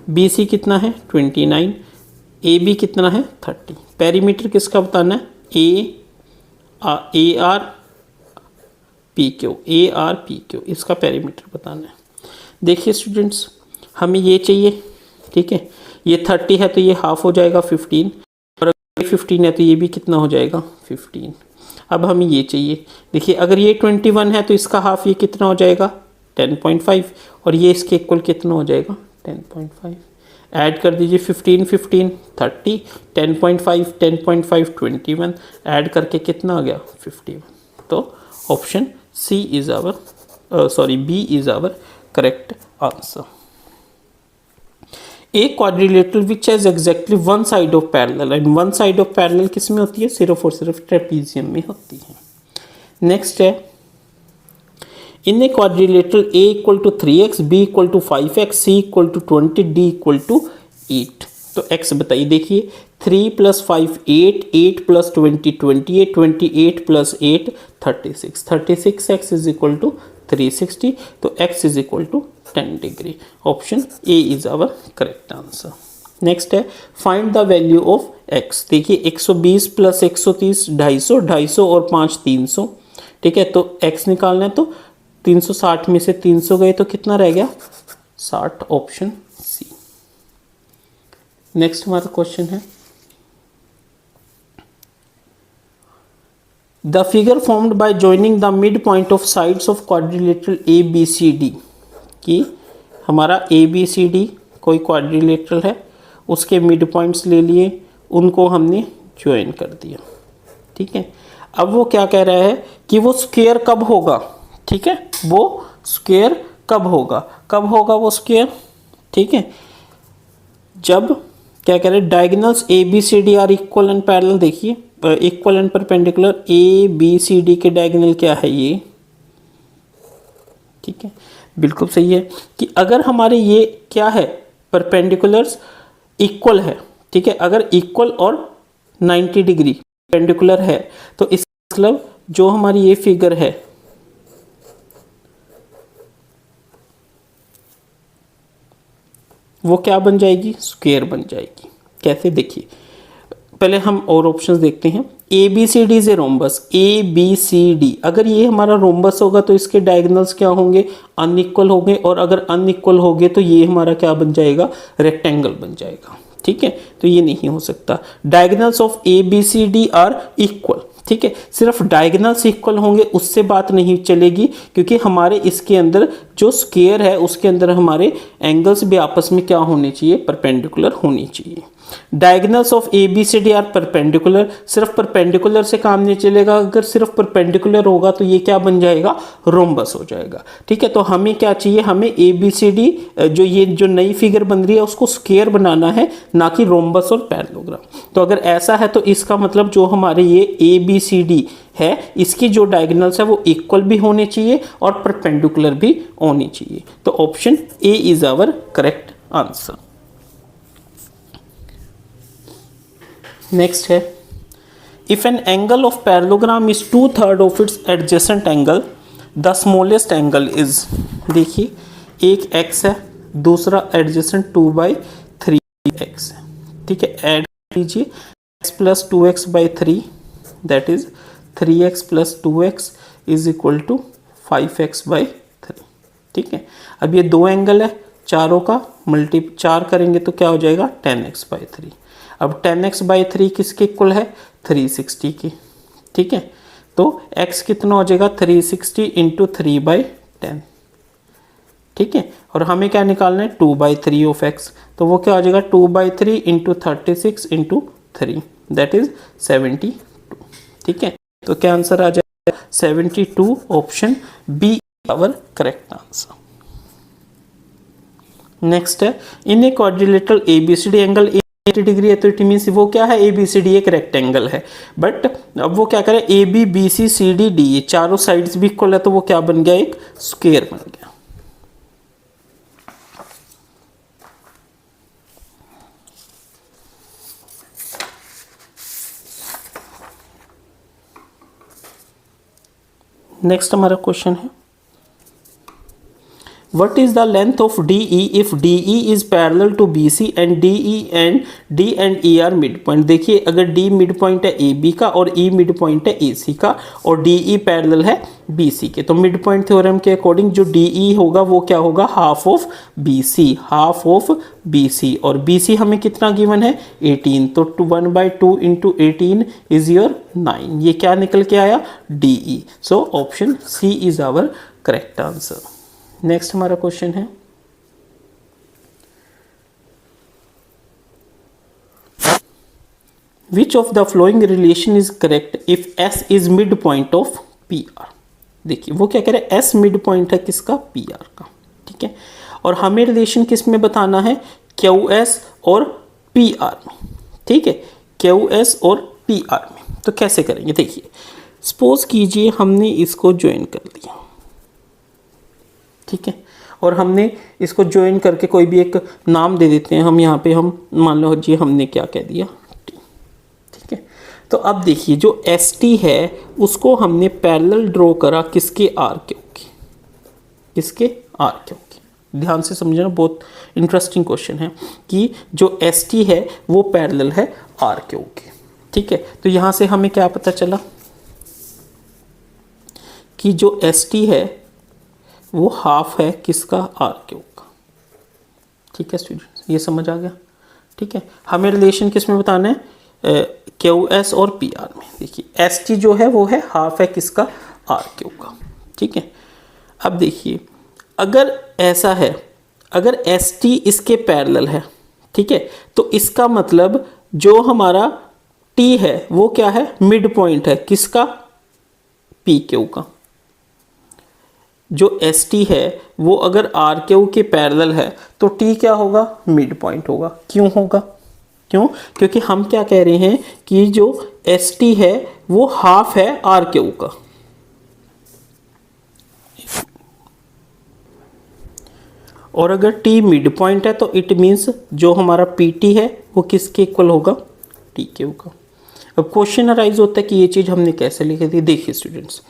बी सी कितना है 29, ए बी कितना है 30। पेरीमीटर किसका बताना है, A R P Q, A R P Q, इसका पेरीमीटर बताना है। देखिए स्टूडेंट्स, हमें ये चाहिए, ठीक है, ये 30 है तो ये हाफ हो जाएगा 15, और अगर 15 है तो ये भी कितना हो जाएगा 15। अब हमें ये चाहिए, देखिए अगर ये 21 है तो इसका हाफ ये कितना हो जाएगा 10.5 और ये इसके इक्वल कितना हो जाएगा 10.5। ऐड कर दीजिए 15 15 30, 10.5 10.5 21, ऐड करके कितना आ गया 51। तो option C is our B is our correct answer. A quadrilateral which has exactly one side of parallel, and one side of parallel किस में होती है, सिर्फ और सिर्फ ट्रेपीजियम में होती है। नेक्स्ट है, in a quadrilateral A equal to 3x, B equal to 5x, C equal to 20, D equal to 8। तो x बताइए, देखिए 3 + 5 8, 8 + 20 28, 28 + 8 36, 36x इज इक्वल टू 360, तो x is equal to 10 degree. Option A is our correct answer. Next है, find the value of x। देखिए 120 + 130 250, 250 और 5 300, ठीक है, तो x निकालना है तो 360 में से 300 गए तो कितना रह गया 60, ऑप्शन सी। नेक्स्ट हमारा क्वेश्चन है, the figure formed by joining the mid point of sides of quadrilateral A B C D, कि हमारा ए बी सी डी कोई क्वाड्रिलेटरल है, उसके मिड पॉइंट्स ले लिए, उनको हमने ज्वाइन कर दिया, ठीक है। अब वो क्या कह रहा है कि वो स्क्वायर कब होगा, ठीक है, वो स्क्वायर कब होगा वो स्क्वायर, ठीक है, जब क्या कह रहे हैं, diagonals A B C D are equal and parallel. देखिए equal and perpendicular, A B C D के डायगोनल क्या है ये, ठीक है, बिल्कुल सही है कि अगर हमारे ये क्या है, परपेंडिकुलर्स इक्वल है, ठीक है, अगर इक्वल और 90 डिग्री परपेंडिकुलर है तो इसका मतलब जो हमारी ये फिगर है वो क्या बन जाएगी, स्क्वायर बन जाएगी। कैसे, देखिए पहले हम और ऑप्शंस देखते हैं। A B C D is a rhombus, A B C D, अगर ये हमारा रोम्बस होगा तो इसके डायगोनल्स क्या होंगे, अनइक्वल होंगे, और अगर अनइक्वल होंगे तो ये हमारा क्या बन जाएगा, रेक्टेंगल बन जाएगा, ठीक है, तो ये नहीं हो सकता। Diagonals of A B C D are equal, ठीक है, सिर्फ डायगोनल्स इक्वल होंगे उससे बात नहीं चलेगी, क्योंकि हमारे इसके अंदर जो स्क्वायर है उसके अंदर हमारे एंगल्स भी आपस में क्या होने चाहिए, परपेंडिकुलर होनी चाहिए। Diagonals of A B C D are perpendicular, सिर्फ परपेंडिकुलर से काम नहीं चलेगा, अगर सिर्फ परपेंडिकुलर होगा तो ये क्या बन जाएगा, रोम्बस हो जाएगा, ठीक है। तो हमें क्या चाहिए, हमें ए बी सी डी जो ये जो नई फिगर बन रही है उसको स्क्वायर बनाना है, ना कि रोम्बस और पैरेललोग्राम। तो अगर ऐसा है तो इसका मतलब जो हमारे ये ए बी सी डी है इसकी जो डायगोनल्स है वो इक्वल भी होने चाहिए और परपेंडिकुलर भी होनी चाहिए। तो option A is our correct answer. Next है, if an angle of parallelogram is 2/3 of its adjacent angle the smallest angle is, देखिए एक x है, दूसरा एडजेसेंट 2/3x है, ठीक है, ऐड कीजिए x plus 2x/3 that is 3x plus 2x is equal to 5x/3, ठीक है। अब ये दो एंगल है, चारों का चार करेंगे तो क्या हो जाएगा, 10x/3। अब 10x/3 किसके इक्वल है, 360 की, ठीक है, तो x कितना हो जाएगा, 360 इंटू 3/10, ठीक है, और हमें क्या निकालना है, 2/3 ऑफ x, तो वो क्या हो जाएगा, 2/3 इंटू 36 इंटू 3 दैट इज 72, ठीक है। तो क्या आंसर आ जाएगा, 72, option B our correct answer. Next है, in a quadrilateral ABCD angle 80 degree है, तो इट मीन्स वो क्या है, एबीसीडी एक रेक्टेंगल है, बट अब वो क्या करे, A B B C C D D, ये चारों साइड्स भी इक्वल है, तो वो क्या बन गया, एक स्क्वायर बन गया। नेक्स्ट हमारा क्वेश्चन है, what is the length of DE if DE is parallel to BC and D and E are midpoint। देखिए अगर D midpoint है AB का और E midpoint है AC का और DE parallel है BC के, तो midpoint थ्योरम के अकॉर्डिंग जो DE होगा वो क्या होगा, हाफ ऑफ BC, और BC हमें कितना गिवन है, 18, तो 1/2 इंटू 18 इज योर 9, ये क्या निकल के आया, DE। So option C is our correct answer. Next हमारा क्वेश्चन है, which of the following relation is correct if S is mid point of PR। देखिए वो क्या कह रहे हैं, S मिड पॉइंट है किसका, PR का, ठीक है, और हमें रिलेशन किस में बताना है, QS और PR में, ठीक है, QS और PR में। तो कैसे करेंगे, देखिए सपोज कीजिए हमने इसको ज्वाइन कर लिया, ठीक है, और हमने इसको ज्वाइन करके कोई भी एक नाम दे देते हैं हम, यहाँ पे हम मान लो जी हमने क्या कह दिया, T, ठीक है। तो अब देखिए जो ST है उसको हमने पैरेलल ड्रॉ करा किसके, R के ओके, किसके, R के ओके। ध्यान से समझना, बहुत इंटरेस्टिंग क्वेश्चन है कि जो ST है वो पैरेलल है R के ओके, ठीक है। तो यहाँ से हमें क्या पता चला कि जो ST है वो हाफ है किसका, R क्यूब का, ठीक है स्टूडेंट्स, ये समझ आ गया, ठीक है। हमें रिलेशन किस में बताना है, QS और PR में। देखिए ST जो है वो है हाफ है किसका, R क्यूब का, ठीक है। अब देखिए अगर ऐसा है, अगर ST इसके पैरेलल है, ठीक है, तो इसका मतलब जो हमारा T है वो क्या है, मिड पॉइंट है किसका, PQ का। जो एस टी है वो अगर आर क्यू के पैरेलल है तो टी क्या होगा, मिड पॉइंट होगा। क्यों होगा, क्यों, क्योंकि हम क्या कह रहे हैं कि जो एस टी है वो हाफ है आर क्यू का। और अगर टी मिड पॉइंट है तो इट मीन्स जो हमारा पी टी है वो किसके इक्वल होगा, टी क्यू का। अब क्वेश्चन अराइज होता है कि ये चीज़ हमने कैसे लिखी थी। देखिए स्टूडेंट्स,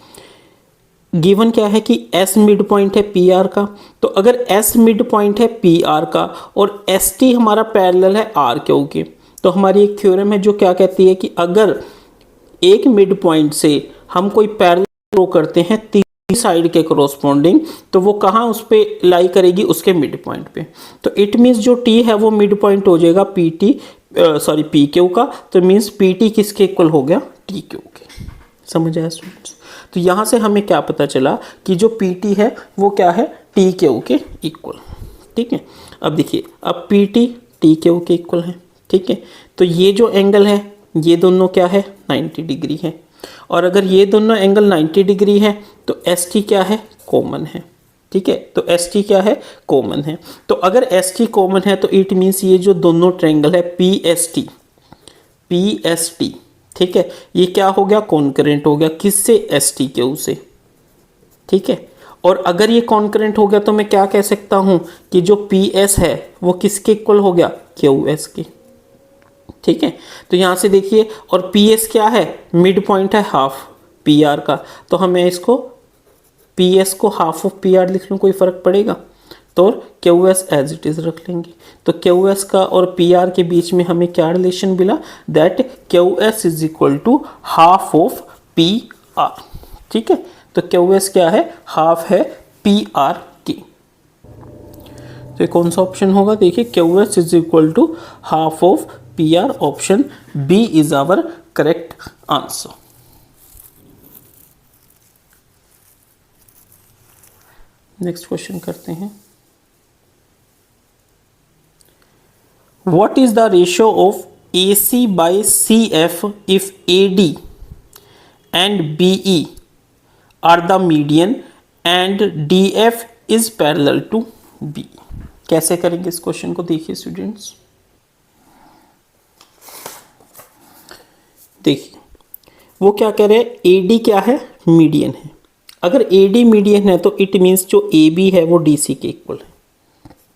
गिवन क्या है कि S मिड पॉइंट है पी आर का, तो अगर S मिड पॉइंट है पी आर का और एस टी हमारा पैरेलल है आर क्यू के, तो हमारी एक थ्योरम है जो क्या कहती है कि अगर एक मिड पॉइंट से हम कोई पैरेलल ड्रॉ करते हैं तीसरी साइड के कोरोस्पोंडिंग, तो वो कहाँ उस पे लाई करेगी, उसके मिड पॉइंट पे। तो इट मीन्स जो T है वो मिड पॉइंट हो जाएगा P T sorry P Q का, तो मीन्स पी टी किसके इक्वल हो गया, टी क्यू के। समझ आया स्टूडेंट्स। तो यहाँ से हमें क्या पता चला कि जो पी टी है वो क्या है, टी क्यू के इक्वल। ठीक है, अब देखिए, अब पी टी टी क्यू के इक्वल है। ठीक है, तो ये जो एंगल है ये दोनों क्या है, 90 डिग्री है। और अगर ये दोनों एंगल 90 डिग्री है तो एस टी क्या है, कॉमन है। ठीक है, तो एस टी क्या है, कॉमन है। तो अगर एस टी कॉमन है तो इट मीन्स ये जो दोनों ट्रायंगल है पी एस टी, ठीक है, ये क्या हो गया, कॉन्करेंट हो गया किससे, एस टी क्यू से। ठीक है, और अगर ये कॉन्करेंट हो गया तो मैं क्या कह सकता हूं कि जो पी एस है वो किसके इक्वल हो गया, क्यू एस के। ठीक है, तो यहां से देखिए, और पी एस क्या है, मिड पॉइंट है हाफ पी आर का, तो हमें इसको पी एस को हाफ ऑफ पी आर लिख लूँ, कोई फर्क पड़ेगा, तो Q S as it is रख लेंगे। तो क्यू एस का और पी आर के बीच में हमें क्या रिलेशन मिला, that Q S is equal to half of P R. ठीक है, तो क्यू एस क्या है, हाफ है पी आर की। तो कौन सा ऑप्शन होगा, देखिए Q S is equal to half of P R, option B is our correct answer. Next question करते हैं। What is the ratio of AC by CF if AD and BE are the median and DF is parallel to B? कैसे करेंगे इस question को, देखिए students. देखिए वो क्या कह रहे हैं, AD क्या है, मीडियन है। अगर AD मीडियन है तो इट मीन्स जो AB है वो DC के इक्वल है।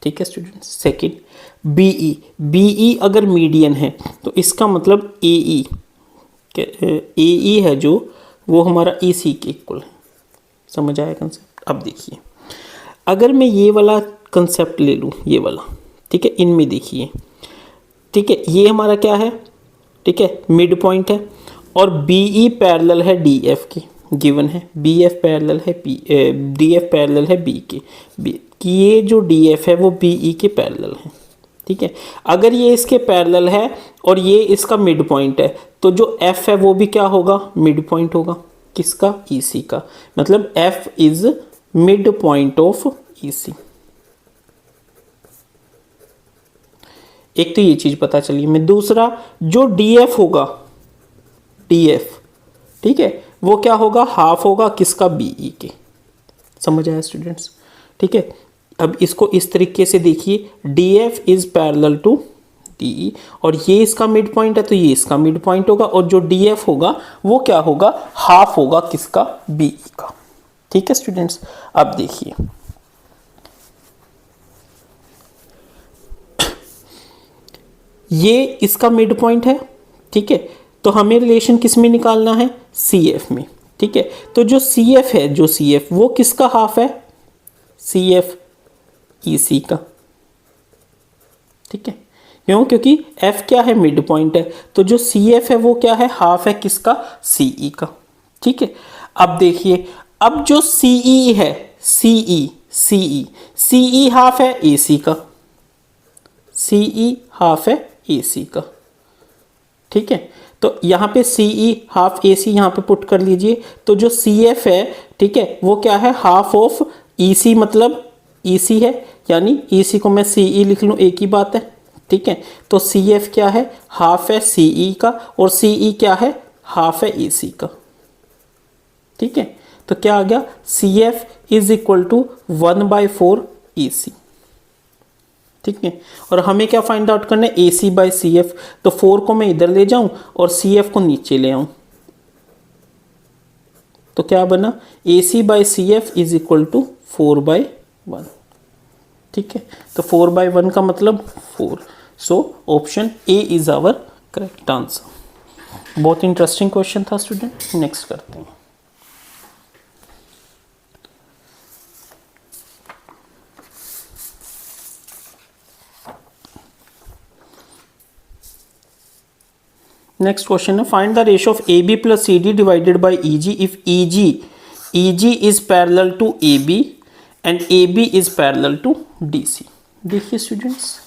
ठीक है स्टूडेंट्स। सेकंड, बीई अगर मीडियन है तो इसका मतलब AE है जो वो हमारा EC के इक्वल है। समझ आया कंसेप्ट। अब देखिए, अगर मैं ये वाला कंसेप्ट ले लूँ, ये वाला, ठीक है, इनमें देखिए, ठीक है, ये हमारा क्या है, ठीक है, मिड पॉइंट है, और BE पैरेलल है DF के, गिवन है BF पैरेलल है DF पैरेलल है B के, कि ये जो DF है वो BE के पैरेलल है। ठीक है, अगर ये इसके पैरेलल है और ये इसका मिड पॉइंट है तो जो F है वो भी क्या होगा, मिड पॉइंट होगा किसका, EC का। मतलब F is mid point of EC। एक तो ये चीज पता चली हमें। दूसरा, जो DF होगा, DF, ठीक है, वो क्या होगा, हाफ होगा किसका, BE के। समझ आया स्टूडेंट्स। ठीक है, अब इसको इस तरीके से देखिए, DF is parallel to DE, और ये इसका मिड पॉइंट है तो ये इसका मिड पॉइंट होगा, और जो DF होगा वो क्या होगा, हाफ होगा किसका, BE का। ठीक है स्टूडेंट्स। अब देखिए, ये इसका मिड पॉइंट है, ठीक है, तो हमें रिलेशन किस में निकालना है, CF में। ठीक है, तो जो CF है, जो CF वो किसका हाफ है, CF EC का। ठीक है, क्यों, क्योंकि F क्या है, मिड पॉइंट है, तो जो CF है वो क्या है, हाफ है किसका, CE का। ठीक है, अब देखिए, अब जो CE है, CE हाफ है AC का, CE हाफ है AC का। ठीक है, तो यहाँ पे CE हाफ AC यहाँ पे पुट कर लीजिए, तो जो CF है, ठीक है, वो क्या है, हाफ ऑफ EC, मतलब EC है, यानी EC को मैं CE लिख लूँ, एक ही बात है। ठीक है, तो CF क्या है, हाफ है CE का, और CE क्या है, हाफ है AC का। ठीक है, तो क्या आ गया, CF is equal to 1/4 AC। ठीक है, और हमें क्या फाइंड आउट करना है, AC/CF। तो 4 को मैं इधर ले जाऊं और CF को नीचे ले आऊं, तो क्या बना, AC/CF इज इक्वल टू 4/1। ठीक है, तो 4/1 का मतलब 4। So option A is our correct answer. बहुत इंटरेस्टिंग क्वेश्चन था स्टूडेंट। नेक्स्ट करते हैं। नेक्स्ट क्वेश्चन है, find the ratio of AB plus CD divided by EG if EG is parallel to AB and AB is parallel to DC। देखिए students,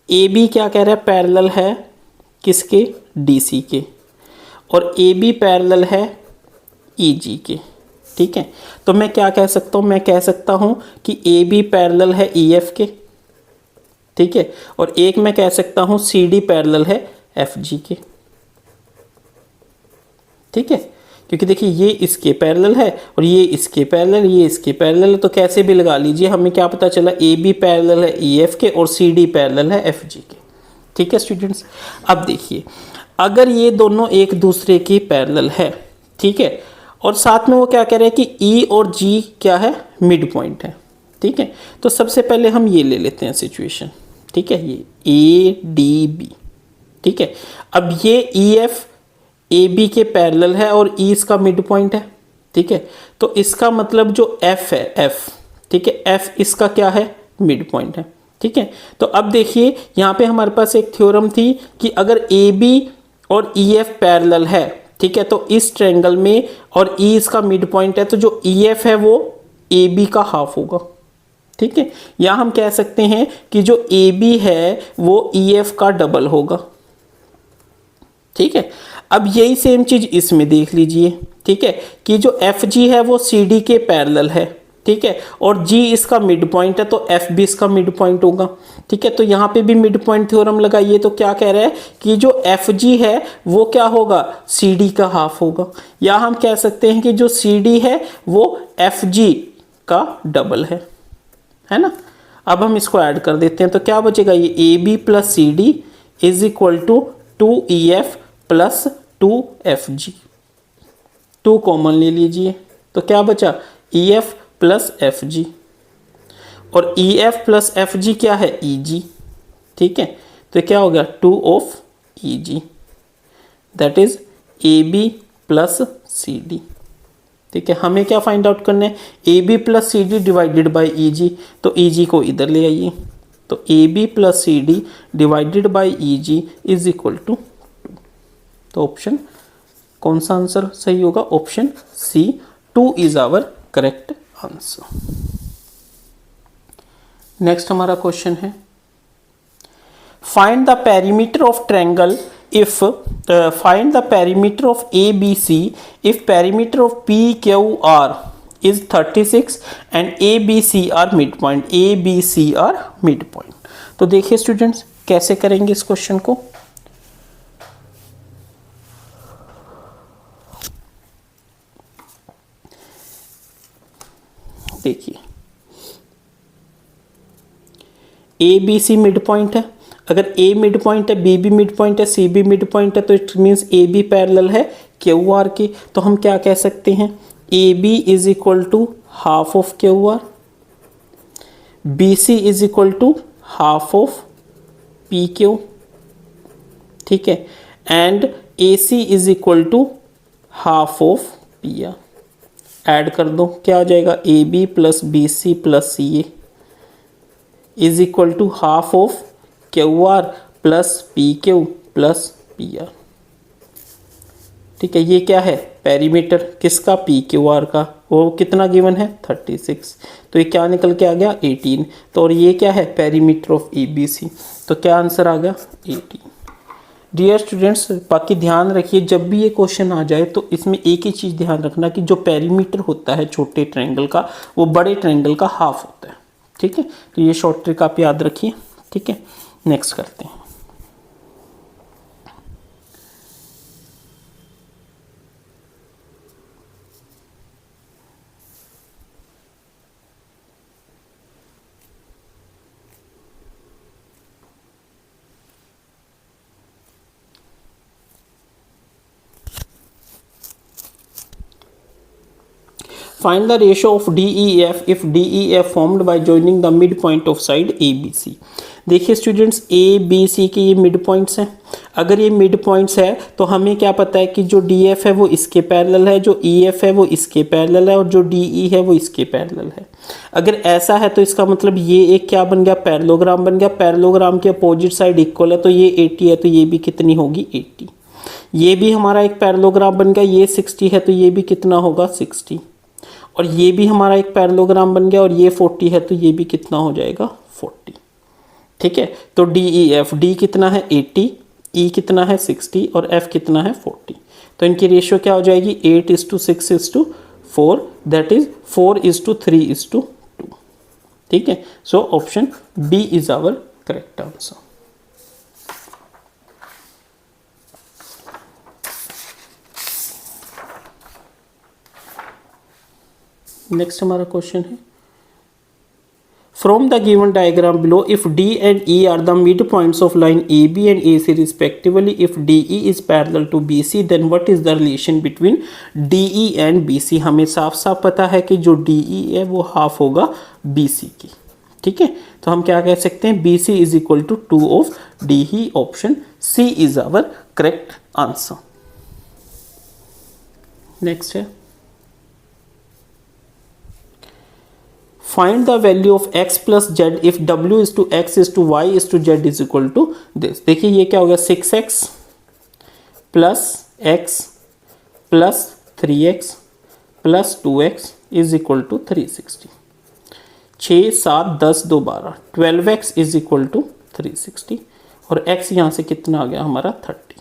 AB क्या कह रहा है, पैरेलल है किसके, DC के, और AB पैरेलल है EG के। ठीक है, तो मैं क्या कह सकता हूं, मैं कह सकता हूं कि AB पैरेलल है EF के। ठीक है, और एक मैं कह सकता हूं CD पैरेलल है FG के। ठीक है, क्योंकि देखिए ये इसके पैरेलल है और ये इसके पैरेलल, ये इसके पैरेलल है, तो कैसे भी लगा लीजिए, हमें क्या पता चला, AB पैरेलल है EF के और CD पैरेलल है FG के। ठीक है स्टूडेंट्स, अब देखिए अगर ये दोनों एक दूसरे के पैरेलल है, ठीक है, और साथ में वो क्या कह रहे हैं कि E और G क्या है, मिड पॉइंट है। ठीक है, तो सबसे पहले हम ये ले लेते हैं सिचुएशन। ठीक है, ये ADB। ठीक है, अब ये EF AB के पैरेलल है और E इसका मिड पॉइंट है। ठीक है, तो इसका मतलब जो F है, F, ठीक है, F इसका क्या है, मिड पॉइंट है। ठीक है, तो अब देखिए यहाँ पे हमारे पास एक थ्योरम थी कि अगर AB और EF पैरेलल है, ठीक है, तो इस ट्रायंगल में और E इसका मिड पॉइंट है, तो जो EF है वो AB का हाफ होगा। ठीक है, या हम कह सकते हैं कि जो AB है वो EF का डबल होगा। ठीक है, अब यही सेम चीज इसमें देख लीजिए। ठीक है, कि जो FG है वो CD के पैरेलल है। ठीक है, और G इसका मिड पॉइंट है, तो F भी इसका मिड पॉइंट होगा। ठीक है, तो यहाँ पे भी मिड पॉइंट थ्योरम लगाइए, तो क्या कह रहा है कि जो FG है वो क्या होगा, CD का हाफ होगा। या हम कह सकते हैं कि जो CD है वो FG का डबल है ना। अब हम इसको ऐड कर देते हैं, तो क्या बचेगा, ये AB plus CD is equal to 2EF plus 2FG। 2 common ले लीजिए, तो क्या बचा, EF प्लस FG, और EF प्लस FG क्या है, EG। ठीक है, तो क्या हो गया, 2 of EG, that is AB plus CD। ठीक है, हमें क्या फाइंड आउट करना है, AB plus CD divided by EG, तो EG को इधर ले आइए, तो AB plus CD divided by EG is equal to 2। तो ऑप्शन कौन सा आंसर सही होगा, option C, 2 is our correct answer. Next हमारा क्वेश्चन है, find the perimeter of triangle if find the perimeter of ABC if perimeter of PQR is 36 and ABC are midpoint, ABC are midpoint। तो देखिए students कैसे करेंगे इस question को। देखिए ABC mid point है, अगर A मिड पॉइंट है, B भी मिड पॉइंट है, C भी मिड पॉइंट है, तो इट मीन्स AB पैरेलल है QR के। तो हम क्या कह सकते हैं, AB is equal to half of QR, BC is equal to half of PQ। ठीक है, and AC is equal to half of PR। Add कर दो, क्या आ जाएगा, AB plus BC plus CA is equal to half of QR plus PQ plus PR। ठीक है, ये क्या है, पेरीमीटर किसका, PQR का, वो कितना गिवन है, 36। तो ये क्या निकल के आ गया, 18। तो और ये क्या है, पेरीमीटर ऑफ ABC। तो क्या आंसर आ गया, 18। डियर स्टूडेंट्स, बाकी ध्यान रखिए जब भी ये क्वेश्चन आ जाए तो इसमें एक ही चीज़ ध्यान रखना कि जो पेरीमीटर होता है छोटे ट्रायंगल का वो बड़े ट्रायंगल का हाफ होता है। ठीक है, तो ये शॉर्ट ट्रिक आप याद रखिए। ठीक है, नेक्स्ट करते हैं। Find the ratio of DEF if DEF formed by joining the midpoint of side ABC। देखिए स्टूडेंट्स, ABC के ये मिड पॉइंट्स हैं। अगर ये मिड पॉइंट्स है तो हमें क्या पता है कि जो DF है वो इसके पैरेलल है, जो EF है वो इसके पैरेलल है और जो DE है वो इसके पैरेलल है। अगर ऐसा है तो इसका मतलब ये एक क्या बन गया, पैरेललोग्राम बन गया। पैरेललोग्राम के अपोजिट साइड इक्वल है तो ये 80 है तो ये भी कितनी होगी, 80। ये भी हमारा एक पैरेललोग्राम बन गया, ये 60 है तो ये भी कितना होगा, 60। और ये भी हमारा एक पैरेललोग्राम बन गया और ये 40 है तो ये भी कितना हो जाएगा, 40। ठीक है, तो DEF, D कितना है 80, E कितना है 60 और F कितना है 40। तो इनकी रेशियो क्या हो जाएगी, 8:6:4, दैट इज 4:3:2। ठीक है, so option B is our correct answer. Next हमारा क्वेश्चन है, from the given diagram below if D and E are the mid points of line AB and AC respectively, if DE is parallel to BC then what is the relation between DE and BC। हमें साफ साफ पता है कि जो DE है वो half होगा BC की। ठीक है, तो हम क्या कह सकते हैं, BC is equal to 2 of DE। Option C is our correct answer. Next है, find the value of x plus z if w is to x is to y is to z is equal to this। देखिए ये क्या हो गया, 6x plus x plus 3x plus 2x is equal to 360। 6, 7, 10, 2, 12, 12x is equal to 360 और x यहाँ से कितना आ गया हमारा 30।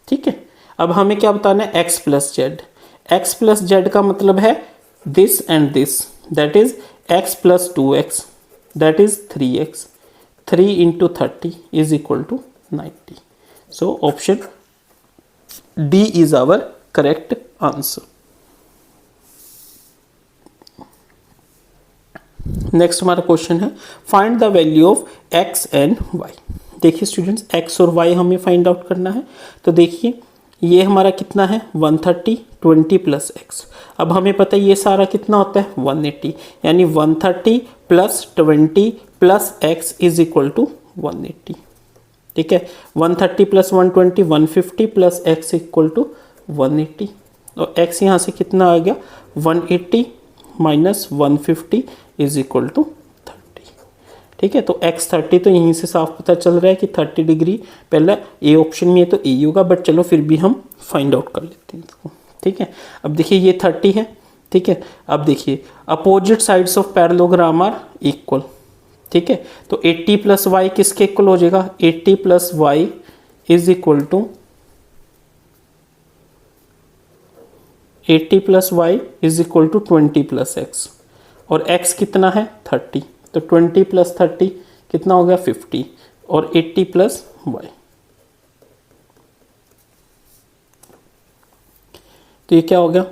ठीक है, अब हमें क्या बताना है, x plus Z. x plus Z का मतलब है this and this, that is x plus 2x, that is 3x, 3 into 30 is equal to 90. So option D is our correct answer. Next हमारा क्वेश्चन है, find the value of x and y। देखिए students, x और y हमें find out करना है। तो देखिए ये हमारा कितना है 130, 20 प्लस x। अब हमें पता है ये सारा कितना होता है 180, यानी 130 plus 20 plus x is equal to 180। ठीक है, 130 plus 120 150 plus x equal to 180 और x यहाँ से कितना आ गया 180 माइनस 150 इज इक्वल टू 30। ठीक है, तो x 30 तो यहीं से साफ पता चल रहा है कि 30 डिग्री, पहला ए ऑप्शन में है तो ए होगा, बट चलो फिर भी हम फाइंड आउट कर लेते हैं इसको। ठीक है, अब देखिए ये 30 है। ठीक है, अब देखिए opposite sides of parallelogram are equal. ठीक है, तो 80 प्लस वाई किसके इक्वल हो जाएगा, 80 plus Y is equal to 80 plus Y is equal to 20 plus X और x कितना है 30, तो 20 प्लस 30 कितना हो गया 50 और 80 प्लस वाई, तो ये क्या हो गया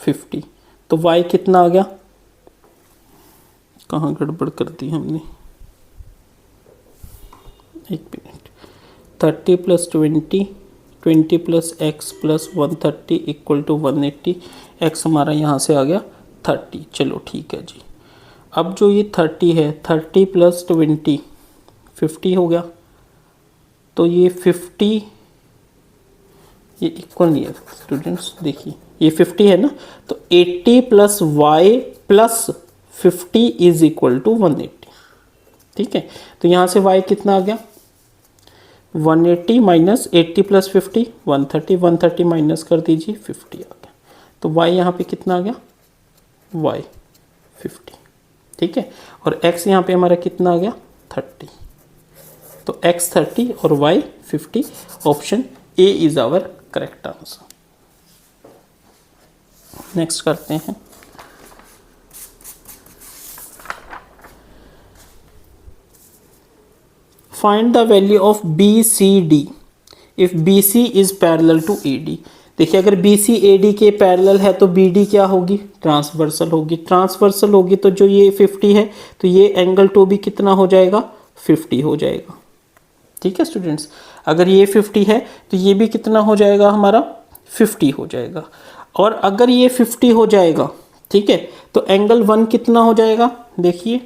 50, तो y कितना आ गया, कहाँ गड़बड़ कर दी हमने, एक minute, 30 plus 20 20 plus x plus 130 equal to 180, x हमारा यहाँ से आ गया 30। चलो ठीक है जी, अब जो ये 30 है 30 प्लस 20 50 हो गया, तो ये 50 ये इक्वल नहीं है स्टूडेंट्स, देखिए ये 50 है ना, तो 80 plus Y plus 50 is equal to 180। ठीक है, तो यहाँ से y कितना आ गया 180 माइनस 80 प्लस 50 130, 130 माइनस कर दीजिए 50 आ गया, तो y यहाँ पे कितना आ गया y 50। ठीक है, और x यहाँ पे हमारा कितना आ गया 30, तो x 30 और y 50, option A is our correct answer. Next करते हैं, find the value of BCD if BC is parallel to AD। देखिए अगर BC AD के पैरेलल है तो BD क्या होगी, ट्रांसवर्सल होगी। ट्रांसवर्सल होगी तो जो ये 50 है तो ये एंगल 2 भी कितना हो जाएगा 50 हो जाएगा। ठीक है स्टूडेंट्स, अगर ये 50 है तो ये भी कितना हो जाएगा हमारा 50 हो जाएगा। और अगर ये 50 हो जाएगा, ठीक है, तो एंगल 1 कितना हो जाएगा, देखिए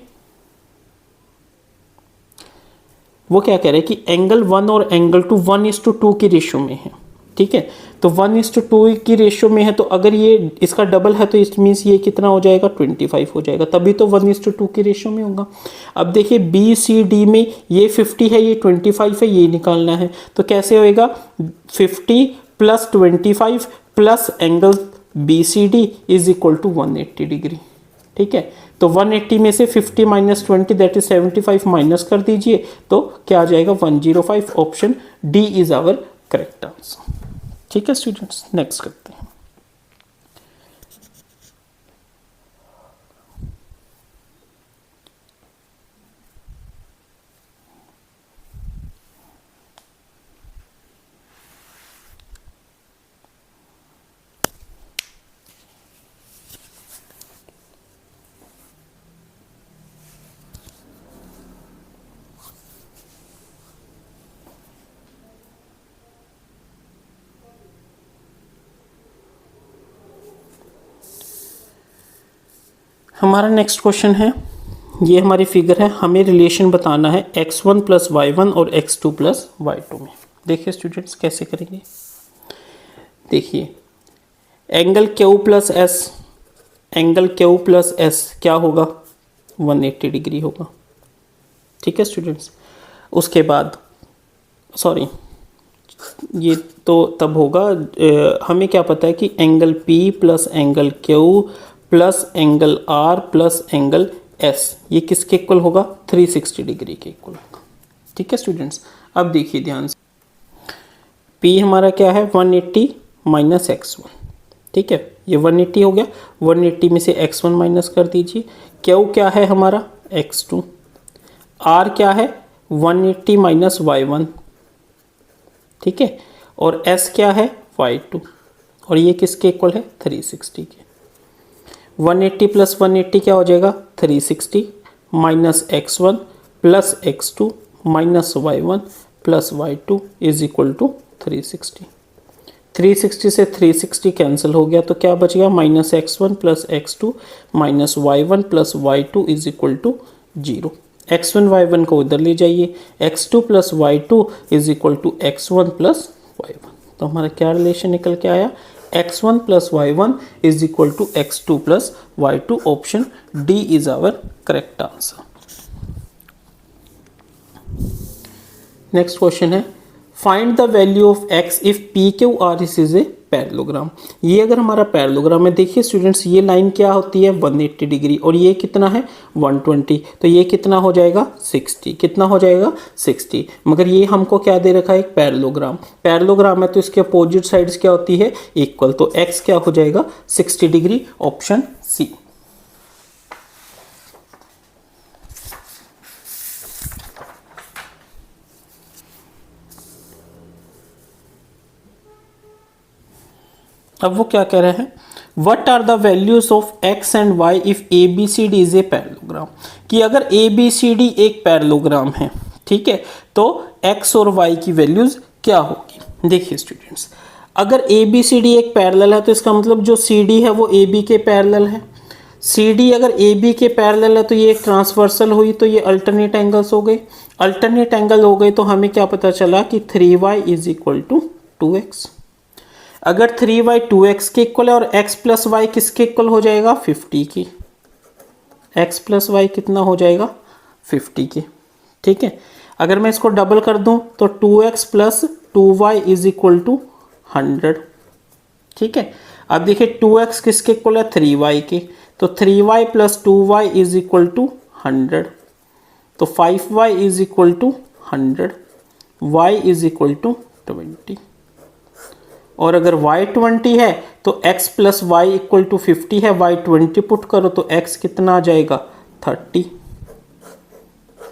वो क्या कह रहे हैं कि एंगल 1 और एंगल 2 1:2 की रेशियो में है, ठीक है, तो 1:2 की रेशियो में है, तो अगर ये इसका डबल है तो इट मीन्स ये कितना हो जाएगा, 25 हो जाएगा, तभी तो 1:2 की रेशियो में होगा। अब देखिए बी सी डी में ये 50 है, ये 25 है, ये निकालना है, तो कैसे होएगा, 50 + 25 plus angle B C D is equal to 180 degree, ठीक है। तो 180 में से 50 - 20 दैट इज 75 माइनस कर दीजिए, तो क्या आ जाएगा, 105। Option D is our correct answer, ठीक है स्टूडेंट्स। नेक्स्ट करते हैं। हमारा नेक्स्ट क्वेश्चन है, ये हमारी फिगर है, हमें रिलेशन बताना है x1 + y1 और x2 + y2 में। देखिए स्टूडेंट्स कैसे करेंगे, देखिए angle Q + S, angle Q + S क्या होगा, 180 डिग्री होगा, ठीक है स्टूडेंट्स। उसके बाद सॉरी, ये तो तब होगा, हमें क्या पता है कि angle P + angle Q plus angle R plus angle S ये किसके इक्वल होगा, 360 डिग्री के इक्वल होगा, ठीक है स्टूडेंट्स। अब देखिए ध्यान से, P हमारा क्या है, 180 - x1, ठीक है, ये 180 हो गया, 180 में से x1 माइनस कर दीजिए। Q क्या है हमारा, x2, R क्या है, 180 - y1, ठीक है, और S क्या है, y2, और ये किसके इक्वल है, 360 के। 180 + 180 क्या हो जाएगा, 360 minus x1 plus x2 minus y1 plus y2 is equal to 360। 360 से 360 कैंसिल हो गया, तो क्या बच गया, -x1 plus x2 minus y1 plus y2 is equal to 0। x1 y1 को उधर ले जाइए, x2 plus y2 is equal to x1 plus y1, तो हमारा क्या रिलेशन निकल के आया, x1 + y1 is equal to x2 + y2। Option D is our correct answer. Next question है, find the value of x if P Q R is a parallelogram. ये अगर हमारा पैरेललोग्राम है, देखिए स्टूडेंट्स ये लाइन क्या होती है, 180 डिग्री, और ये कितना है, 120, तो ये कितना हो जाएगा, 60, कितना हो जाएगा, 60। मगर ये हमको क्या दे रखा है, एक पैरेललोग्राम, पैरेललोग्राम है तो इसके अपोजिट साइड्स क्या होती है, इक्वल, तो x क्या हो जाएगा, 60 डिग्री। ऑप्शन सी। अब वो क्या कह रहे हैं, what are the values of x and y if A B C D is a parallelogram, कि अगर ए बी सी डी एक पैरेललोग्राम है, ठीक है, तो x और y की वैल्यूज क्या होगी। देखिए स्टूडेंट्स, अगर ए बी सी डी एक पैरेलल है तो इसका मतलब जो सी डी है वो ए बी के पैरेलल है। सी डी अगर ए बी के पैरेलल है तो ये एक ट्रांसवर्सल हुई, तो ये अल्टरनेट एंगल्स हो गए, अल्टरनेट एंगल हो गए, तो हमें क्या पता चला कि 3y is equal to 2x। अगर 3y 2x के इक्वल है और x + y किसके इक्वल हो जाएगा, 50 की, x + y कितना हो जाएगा, 50 के, ठीक है। अगर मैं इसको डबल कर दूं तो 2x + 2y is equal to 100, ठीक है। अब देखिए 2x किसके इक्वल है, 3y के, तो 3y + 2y is equal to 100, तो 5y is equal to 100, y is equal to 20, और अगर y 20 है तो x + y इक्वल टू 50 है, y 20 पुट करो तो x कितना आ जाएगा, 30,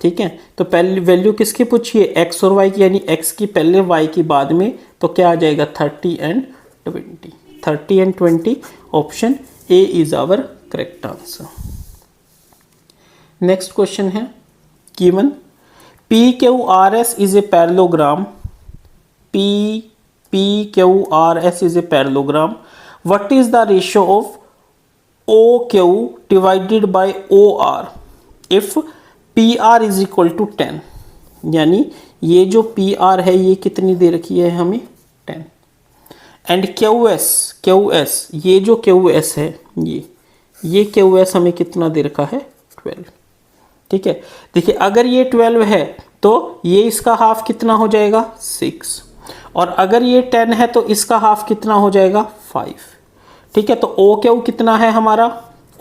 ठीक है। तो पहली वैल्यू किसकी पूछी है, x और y की, यानी x की पहले y की बाद में, तो क्या आ जाएगा, 30 and 20, 30 and 20। Option A is our correct answer. Next question है, given PQRS is a parallelogram, PQRS is a parallelogram what is the ratio of O Q divided by O R if P R is equal to 10, यानी ये जो P R है ये कितनी दे रखी है हमें 10, एंड क्यू एस ये जो क्यू एस है ये क्यू एस हमें कितना दे रखा है 12। ठीक है, देखिए अगर ये 12 है तो ये इसका हाफ कितना हो जाएगा 6, और अगर ये 10 है तो इसका हाफ कितना हो जाएगा 5। ठीक है, तो ओ क्यू कितना है हमारा,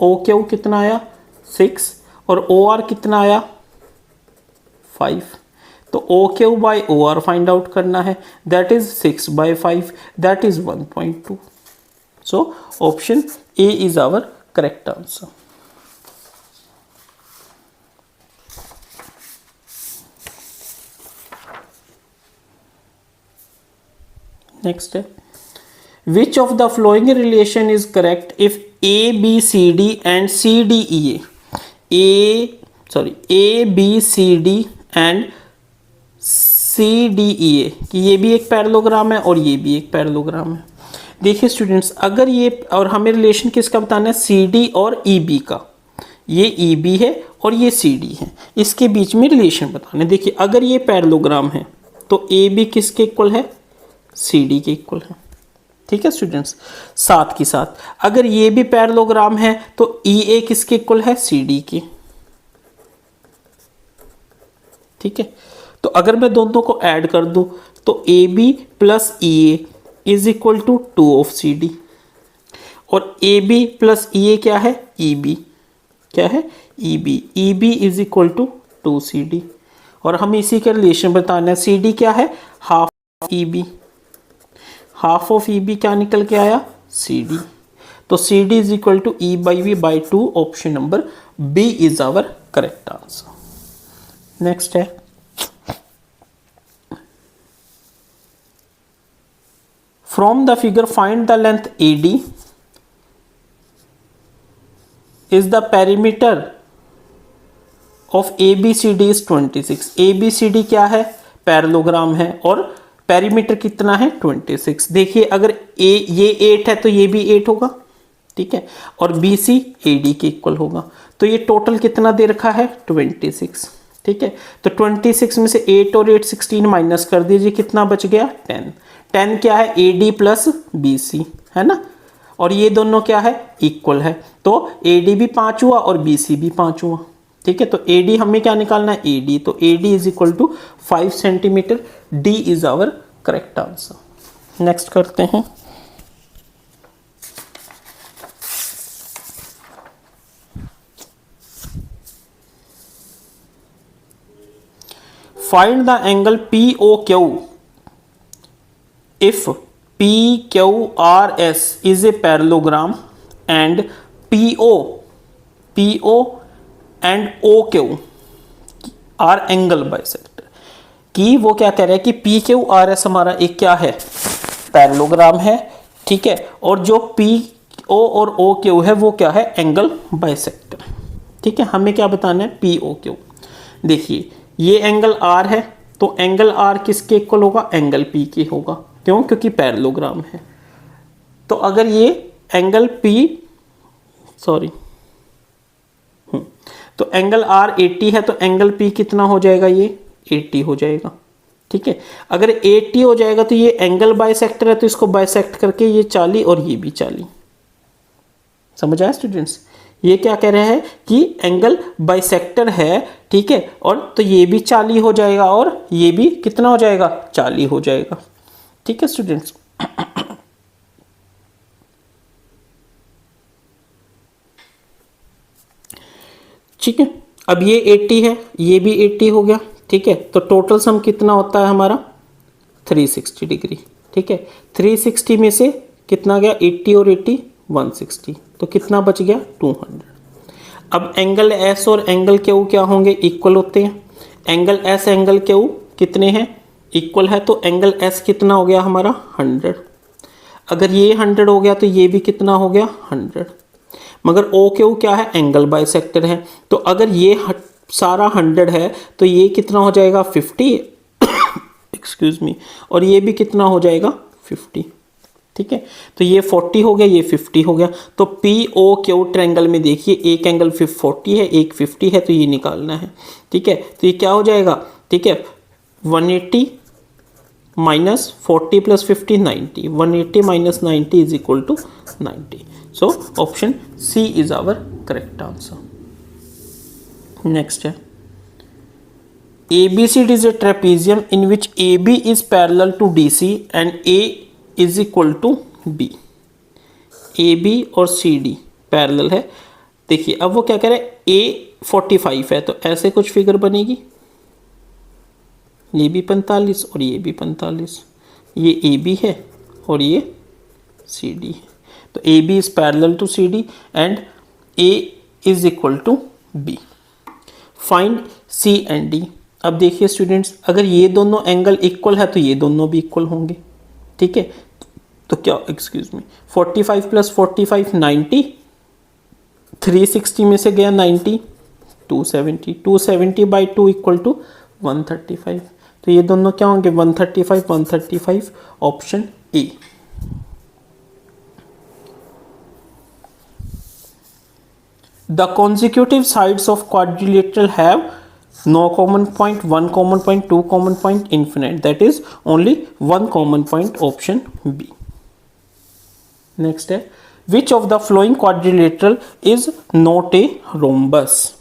ओ क्यू कितना आया 6 और ओ आर कितना आया 5। तो O Q by O R find out करना है, that is 6 by 5, that is 1.2। So option A is our correct answer. Next है, which of the following relation is correct if A B C D and C D E A B C D and C D E A, कि ये भी एक parallelogram है और ये भी एक पैरेललोग्राम है। देखिए स्टूडेंट्स, अगर ये, और हमें रिलेशन किसका बताना है सी डी और ई बी का, ये ई बी है और ये सी डी है, इसके बीच में रिलेशन बताना है। देखिए अगर ये पैरेललोग्राम है तो ए बी किसके इक्वल है सी डी के इक्वल है। ठीक है स्टूडेंट्स, साथ के साथ अगर ये भी पैरेललोग्राम है तो ई ए किसके इक्वल है सी डी के। ठीक है, तो अगर मैं दोनों को ऐड कर दूं तो A B plus E A is equal to 2 of C D, और ए बी प्लस ई ए क्या है ई बी, क्या है E B is equal to 2 C D, और हम इसी का रिलेशन बताना है। सी डी क्या है half E B, half of E B क्या निकल के आया सी डी, तो C D is equal to E by V by 2, option number B is our correct answer. Next है, from the figure find the length A D is the perimeter of A B C D is 26। A B C D क्या है parallelogram है और perimeter कितना है 26। देखिए अगर ये 8 है तो ये भी 8 होगा। ठीक है, और बी सी ए डी के इक्वल होगा, तो ये टोटल कितना दे रखा है 26। ठीक है, तो 26 में से 8 और 8 16 माइनस कर दीजिए, कितना बच गया 10। 10 क्या है A D plus B C है ना, और ये दोनों क्या है इक्वल है, तो ए डी भी 5 हुआ और बी सी भी 5 हुआ। ठीक है, तो ए डी हमें क्या निकालना है ए डी, तो A D is equal to 5 centimetre, D is our correct answer. Next करते हैं, find the angle P O Q if P Q R S is a parallelogram and P O and O Q R angle bisector. कि वो क्या कह रहा है कि P Q R S हमारा एक क्या है पैरेललोग्राम है। ठीक है, और जो पी ओ और ओ क्यू है वो क्या है एंगल बाइसेक्टर। ठीक है, हमें क्या बताना है पी ओ क्यू। देखिए ये एंगल आर है तो एंगल आर किसके इक्वल होगा एंगल पी के होगा, क्यों क्योंकि पैरेललोग्राम है। तो अगर ये एंगल पी तो एंगल आर 80 है तो एंगल पी कितना हो जाएगा ये 80 हो जाएगा। ठीक है, अगर 80 हो जाएगा तो ये एंगल बाइसेक्टर है तो इसको बाइसेक्ट करके ये 40 और ये भी 40। समझ आया स्टूडेंट्स, ये क्या कह रहे हैं कि एंगल बाइसेक्टर है। ठीक है, और तो ये भी 40 हो जाएगा और ये भी कितना हो जाएगा 40 हो जाएगा। ठीक है स्टूडेंट्स, ठीक है, अब ये 80 है ये भी 80 हो गया। ठीक है, तो टोटल सम कितना होता है हमारा 360 डिग्री। ठीक है, 360 में से कितना गया 80 और 80 160, तो कितना बच गया 200। अब एंगल एस और एंगल क्यू क्या होंगे इक्वल होते हैं। एंगल एस एंगल क्यू कितने हैं इक्वल है, तो एंगल एस कितना हो गया हमारा 100। अगर ये 100 हो गया तो ये भी कितना हो गया 100। मगर ओ क्यू क्या है एंगल बाइसेक्टर है, तो अगर ये सारा 100 है तो ये कितना हो जाएगा 50 एक्सक्यूज मी, और ये भी कितना हो जाएगा 50। ठीक है। तो ये 40 हो गया, ये 50 हो गया। तो पी ओ क्यू ट्रायंगल में देखिए एक एंगल 40 है, एक 50 है, तो ये निकालना है। ठीक है, तो ये क्या हो जाएगा, ठीक है, 180 minus 40 plus 50 90, 180 minus 90 is equal to 90। So option C is our correct answer. Next है ABCD is a trapezium in which AB is parallel to DC and A is equal to B। AB और CD parallel है। देखिए अब वो क्या कह रहे हैं, A 45 है तो ऐसे कुछ फिगर बनेगी, ये भी 45 और ये भी 45, ये AB है और ये CD है। तो AB is parallel to CD and A is equal to B। Find C and D। अब देखिए स्टूडेंट्स, अगर ये दोनों एंगल इक्वल है तो ये दोनों भी इक्वल होंगे। ठीक है, तो क्या, एक्सक्यूज मी, 45 प्लस 45 90, 360 में से गया 90, 270, 270 बाई 2 इक्वल टू 135। तो ये दोनों क्या होंगे, 135 135, option A. The consecutive sides of quadrilateral have no common point, one common point, two common point, infinite. That is only one common point, option B. Next है, which of the following quadrilateral is not a rhombus?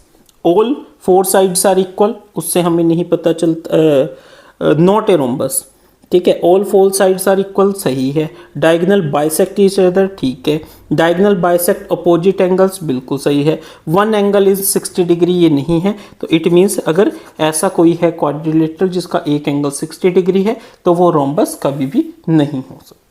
All four sides are equal, उससे हमें नहीं पता चलता, not a rhombus। ठीक है, all four sides are equal, सही है। डायगोनल बाइसेक्ट ईच अदर, ठीक है। डायगोनल बाइसेक्ट अपोजिट एंगल्स, बिल्कुल सही है। वन एंगल इज 60 डिग्री, ये नहीं है। तो इट मीन्स अगर ऐसा कोई है क्वाड्रिलेटरल जिसका एक एंगल 60 डिग्री है तो वो रोम्बस कभी भी नहीं हो सकता।